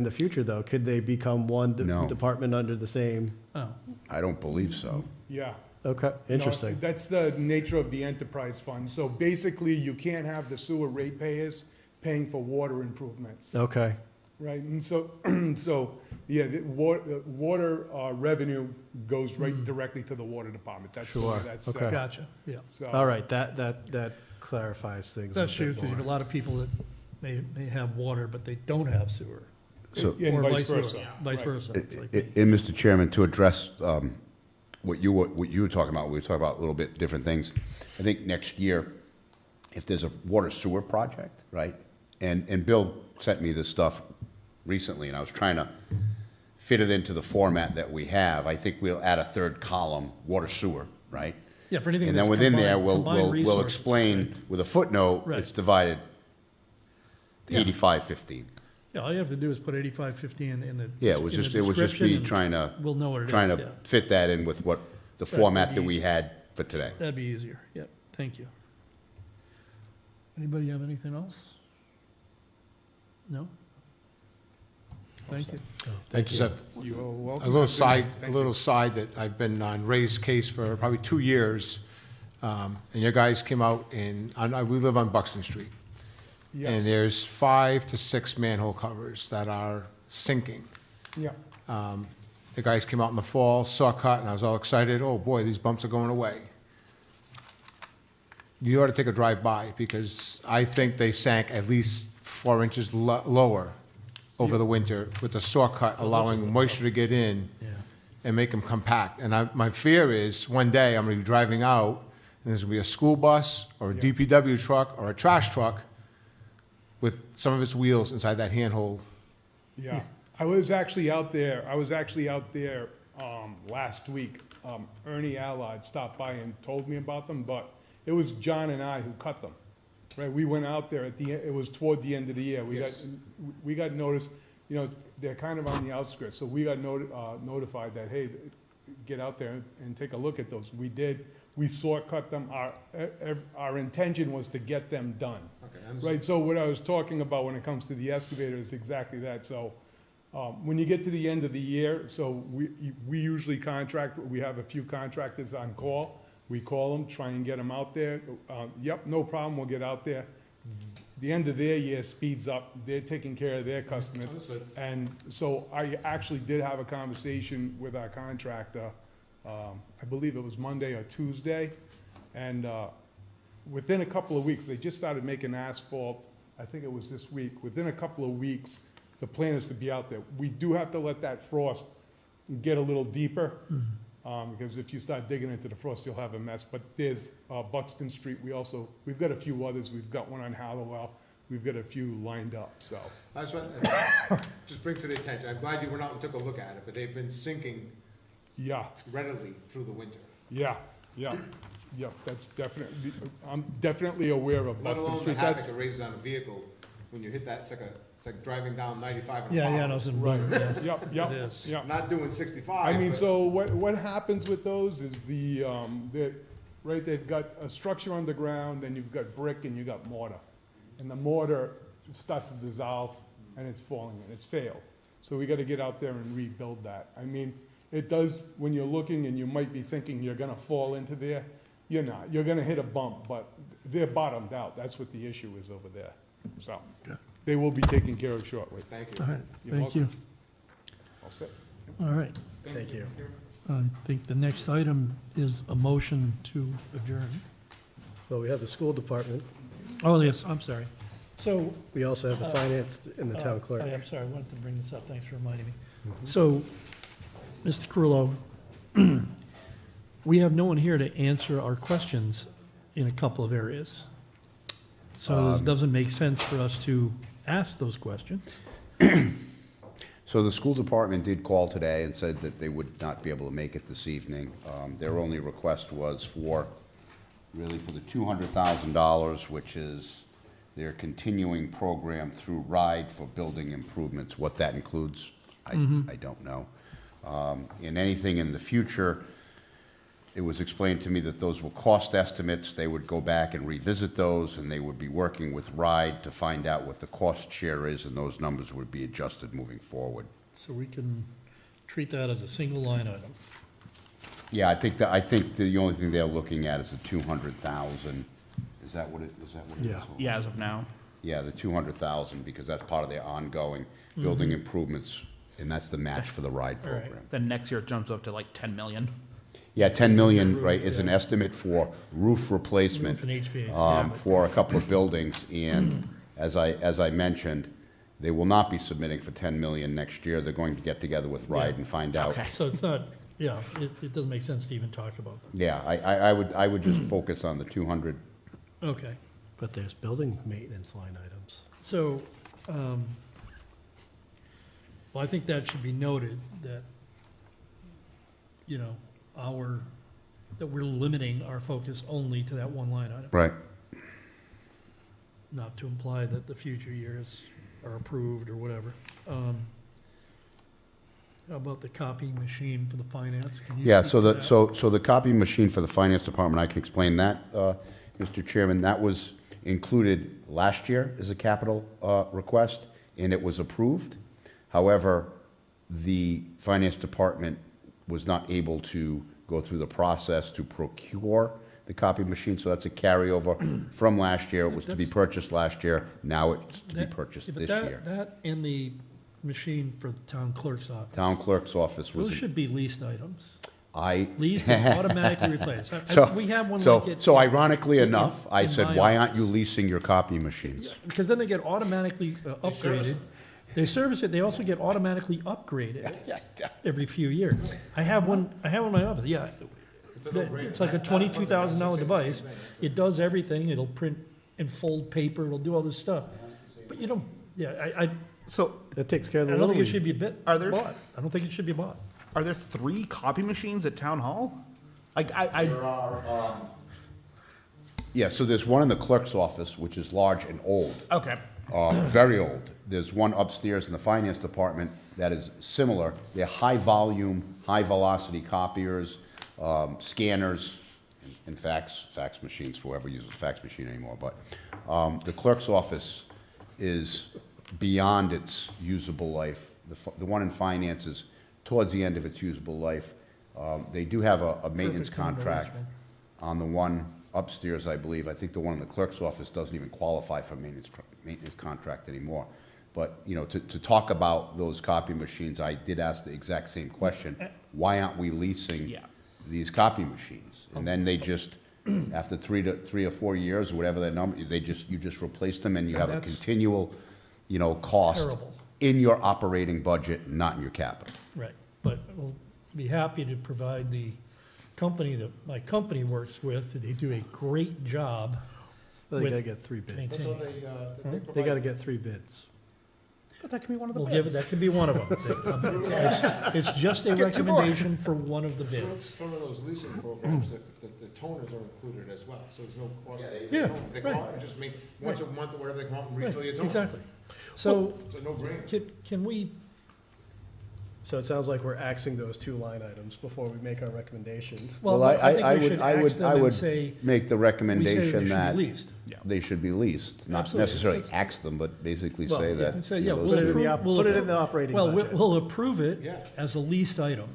they future, though, could they become one No. department under the same? Oh, I don't believe so. Yeah. Okay, No, interesting. That's the nature of the enterprise fund. So basically, you can't have the sewer ratepayers paying for water improvements. Okay, Right, and so, yeah, the water revenue goes right directly to the water department. That's the way Sure, that's okay. set up. gotcha, yeah. So- all right, that clarifies things a That's true, bit because you have a more. lot of people that may have water, but they don't have sewer. So, And Or vice versa. Vice Right. versa. It's like me. And Mr. Chairman, to address what you were talking about, we were talking about a little bit different things. I think next year, if there's a water sewer project, right? And Bill sent me this stuff recently, and I was trying to fit it into the format that we have. I think we'll add a third column, water sewer, right? Yeah, for anything And that's then within there, combined we'll resources, explain right. with a footnote, Right. it's divided Yeah. 85-15. Yeah, all you have to do is put 85-50 in the. Yeah, it was in the just me description, and trying to. We'll know what it is, Trying yeah. to fit that in with what, the Right, format that'd that be- we had for today. That'd be easier, yep, thank you. Anybody have anything else? No? Thank you. I just have You are welcome. a little to- side, Thank you. that I've been on Ray's case for probably 2 years. And your guys came out we live on Buxton Street. Yes. And there's 5 to 6 manhole covers that are sinking. Yeah, The guys came out in the fall, saw cut, and I was all excited, oh boy, these bumps are going away. You ought to take a drive-by, because I think they sank at least 4 inches lower over the winter with the saw cut allowing moisture to get in Yeah. and make them compact. And my fear is, one day, I'm gonna be driving out, and there's gonna be a school bus, or a DPW truck, or a trash truck with some of its wheels inside that handhold. yeah. I was actually out there last week. Ernie Allard stopped by and told me about them, but it was John and I who cut them. Right, we went out there it was toward the end of the year. We got notice, you know, they're kind of on the outskirts, so we got notified that, hey, get out there and take a look at those. We did. We saw cut them. Our intention was to get them done. Okay, Right, so what I was talking about when it comes to the excavator is exactly that. So When you get to the end of the year, so we usually contract, we have a few contractors on call. We call them, try and get them out there. Yep, no problem, we'll get out there. The end of their year speeds up, they're taking care of their customers. Understood. And so I actually did have a conversation with our contractor, I believe it was Monday or Tuesday. And within a couple of weeks, they just started making asphalt, I think it was this week. Within a couple of weeks, the plan is to be out there. We do have to let that frost get a little deeper, because if you start digging into the frost, you'll have a mess. But there's Buxton Street, we've got a few others. We've got one on Hallowell. We've got a few lined up, so. That's what, just bring to the attention, I'm glad you went out and took a look at it, but they've been sinking Yeah, readily through the winter. yeah, that's definitely, I'm definitely aware of Let Buxton alone the Street. havoc That's, it raises on a vehicle, when you hit that, it's like driving down 95 in a Yeah, car. yeah, no, it's in right, yeah. yep, It is. yep. Not doing 65. I mean, but- so what happens with those is right, they've got a structure underground, then you've got brick and you've got mortar. And the mortar starts to dissolve and it's falling in, it's failed. So we gotta get out there and rebuild that. I mean, it does, when you're looking and you might be thinking you're gonna fall into there, you're not. You're gonna hit a bump, but they're bottomed out. That's what the issue is over there. So, they will be taken care of shortly. Thank you. All right, You're thank you. All set. All right. Thank you. I think the next item is a motion to adjourn. So we have the school department. Oh, yes, I'm sorry. So, We also have the finance and the town clerk. I'm sorry, I wanted to bring this up, thanks for reminding me. So, Mr. Carullo, we have no one here to answer our questions in a couple of areas. So this doesn't make sense for us to ask those questions. So the school department did call today and said that they would not be able to make it this evening. Their only request was really for the $200,000, which is their continuing program through RIDE for building improvements. What that includes, I don't know. And anything in the future, it was explained to me that those were cost estimates. They would go back and revisit those, and they would be working with RIDE to find out what the cost share is, and those numbers would be adjusted moving forward. So we can treat that as a single line item. Yeah, I think the only thing they're looking at is the 200,000. Is that what it is? Yeah. Yeah, as of now. Yeah, the 200,000, because that's part of their ongoing building improvements, and that's the match for the RIDE All right. program. Then next year it jumps up to like 10 million. Yeah, 10 million, right, is an estimate for roof replacement. Roof and HVAC, yeah, but- For a couple of buildings, and as I mentioned, they will not be submitting for 10 million next year. They're going to get together with RIDE and find out. Okay. So it's not, yeah, it doesn't make sense to even talk about that. Yeah, I would just focus on the 200. Okay, But there's building maintenance line items. so, well, I think that should be noted, that, you know, that we're limiting our focus only to that one line item. Right. Not to imply that the future years are approved or whatever. How about the copying machine for the finance? Can you Yeah, speak so to that? so the copy machine for the finance department, I can explain that, Mr. Chairman. That was included last year as a capital request, and it was approved. However, the finance department was not able to go through the process to procure the copy machine, so that's a carryover from last year. It was to be purchased last year, now it's to be That- purchased yeah, but this year. That and the machine for the town clerk's office. Town clerk's office was. Those should be leased items. I. Leased and automatically replaced. So, We have one so, like it. so ironically in- enough, I in said, my why office. aren't you leasing your copy machines? Because then they get automatically service upgraded. They service it, they also get automatically upgraded every few years. I have one in my office, yeah. It's a no-brainer. It's like a Not- not $22,000 that's the device. same thing. It does everything, it'll print and fold paper, it'll do all this stuff. But you don't, yeah, I So That takes care of the don't little think it league. should be Are there- bought. I don't think it should be bought. are there 3 copy machines at town hall? Like Yeah, so there's one in the clerk's office, which is large and old, okay. very old. There's one upstairs in the finance department that is similar. They're high-volume, high-velocity copiers, scanners, and fax machines, for whoever uses a fax machine anymore. But the clerk's office is beyond its usable life. the one in finance is towards the end of its usable life. They do have a maintenance Perfect time to contract reach on the one upstairs, I believe. I think the one in the clerk's office doesn't even qualify for maintenance contract anymore. But, you know, to talk about those copy machines, I did ask the exact same question. Why aren't we leasing these copy machines? And then they just, after 3 or 4 years, or whatever that number, you just replace them, and you have a That's continual, you know, cost terrible. in your operating budget, not in your capital. Right, but we'll be happy to provide the company that my company works with. They do a great job. They with gotta get 3 bids. maintaining. They gotta get 3 bids. But that can be one of the We'll give it, bids. that could be one of them. It's just a Get 2 more. recommendation for one of the bids. Some of those leasing programs, the toners are included as well, so there's no cost. Yeah, They come right. out and just make, once a month or whatever, they come out and refill your toner. Exactly. So, It's a no-brainer. can we, So it sounds like we're axing those 2 line items before we make our recommendation. well, I think we should ask them and say, make the we say they recommendation should that be leased. they should be leased, not Absolutely. necessarily That's- ax them, but basically Well, say yeah, that. And say, you yeah, know, we'll those Put it in two- the approve, put it in the operating well, budget. we'll approve it Yeah. as a leased item.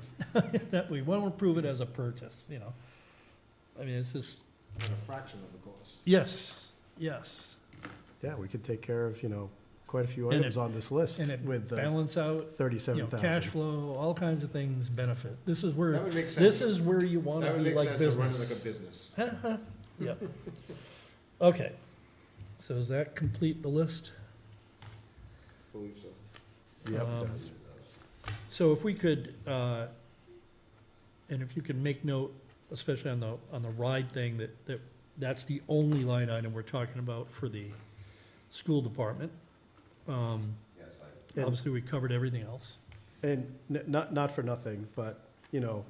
That we won't approve it as a purchase, you know? I mean, it's just, At a fraction of the cost. yes, yes. Yeah, we could take care of, you know, quite a few And items it- on this list And it with the balance out, you know, 37,000. cash flow, all kinds of things benefit. This is where, That would make sense. this is where you want That to would be make like sense to run it like a business. business. Yeah. Okay. So does that complete the list? Believe so. Yep, Um, it does. So if we could, and if you could make note, especially on the ride thing, that's the only line item we're talking about for the school department. And- Obviously, we covered everything else. And not for nothing, but, you know,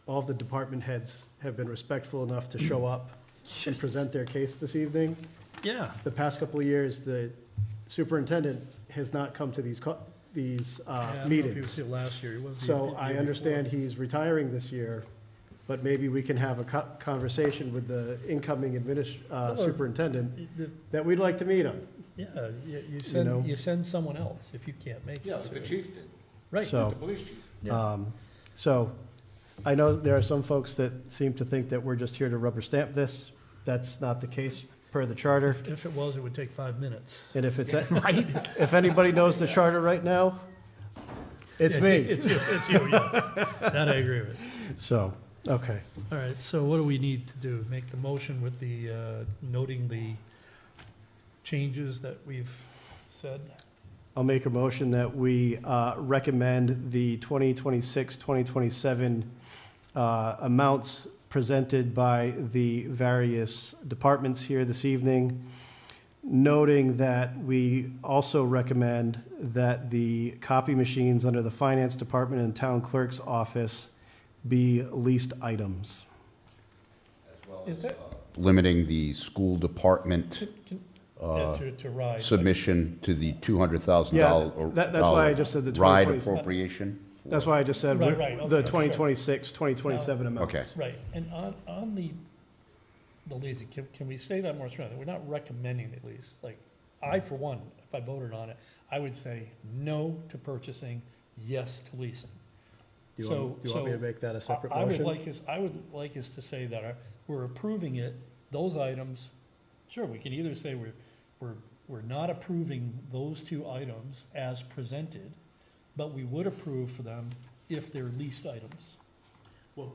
all the department heads have been respectful enough to show up and present their case this evening. Yeah. The past couple of years, the superintendent has not come to these Yeah, I don't know if he was meetings. here last year. He was the So year I before. understand he's retiring this year, but maybe we can have a conversation with the incoming superintendent that we'd like to meet him. Yeah, you know? send someone else if you can't make it. Yeah, like the to- chief did, Right. So- the police chief. So I know there are some folks that seem to think that we're just here to rubber stamp this. That's not the case per the charter. If it was, it would take 5 minutes. And if it's, if anybody knows the charter right now, it's Yeah, me. It's you, yes. That I agree with. So, okay. All right, so what do we need to do? Make the motion with the, noting the changes that we've said? I'll make a motion that we recommend the 2026, 2027 amounts presented by the various departments here this evening, noting that we also recommend that the copy machines under the finance department and town clerk's office be leased items. Is that, Limiting the school department to ride? submission to the $200,000 Yeah, that's why I just said the ride 2026. appropriation. That's why I just said Right, right, the okay, 2026, 2027 amounts. Okay. Right, and on the leasing, can we say that more strongly? We're not recommending the lease. Like, I, for one, if I voted on it, I would say no to purchasing, yes to leasing. You want me to make that a separate motion? I would like us to say that we're approving it, those items, sure, we can either say we're not approving those 2 items as presented, but we would approve for them if they're leased items, Well,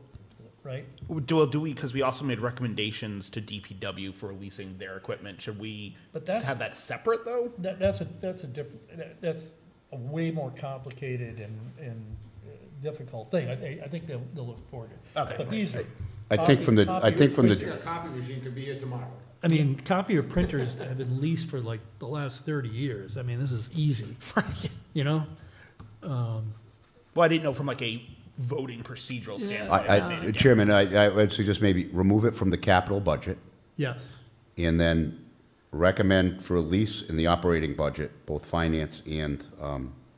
right? do we, because we also made recommendations to DPW for leasing their equipment. Should we But that's- have that separate, though? That's a different, that's a way more complicated and difficult thing. I think they'll look forward to it. Okay. But these are. I think from the, I think from A the, copy machine could be here tomorrow. I mean, copier printers that have been leased for like the last 30 years. I mean, this is easy, you know? Well, I didn't know from like a voting procedural standpoint. Chairman, I would suggest maybe remove it from the capital budget Yes. and then recommend for a lease in the operating budget, both finance and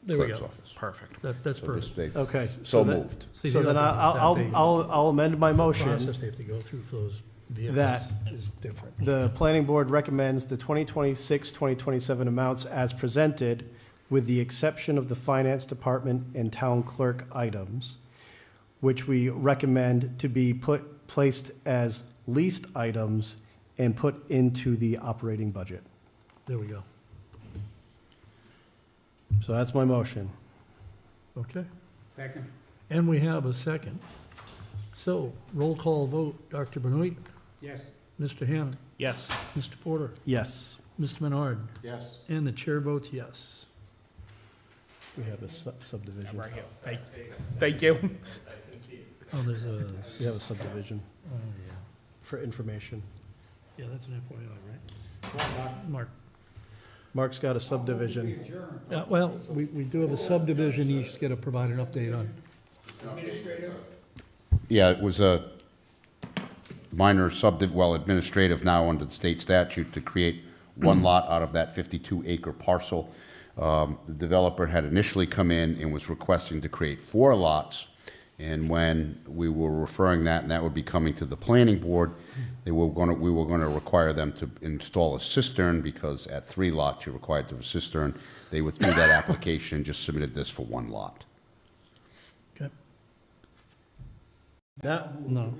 There we clerk's go. office. Perfect. That's So perfect. just say, Okay. So that- moved. See, So the then other thing is that I'll amend my motion. process they have to go through for those vehicles That- is different. The planning board recommends the 2026, 2027 amounts as presented, with the exception of the finance department and town clerk items, which we recommend to be placed as leased items and put into the operating budget. There we go. So that's my motion. Okay. Second. And we have a second. So, roll call vote, Dr. Benoit, Yes. Mr. Hammond, Yes. Mr. Porter, Yes, Mr. Menard, Yes. and the chair votes yes. we have a subdivision. Right here. Thank you. Oh, there's a, We have a subdivision oh, yeah. for information. Yeah, that's an FYI, right? Mark. Mark's got a subdivision. Well, we do have a subdivision you should get to provide an update on. Yeah, it was a minor administrative now under the state statute to create one lot out of that 52-acre parcel. The developer had initially come in and was requesting to create 4 lots. And when we were referring that, and that would be coming to the planning board, we were going to require them to install a cistern, because at 3 lots, you're required to have a cistern. They withdrew that application and just submitted this for 1 lot. Okay. No.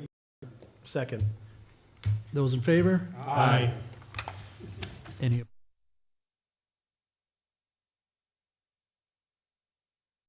Second. Those in favor? Aye. Any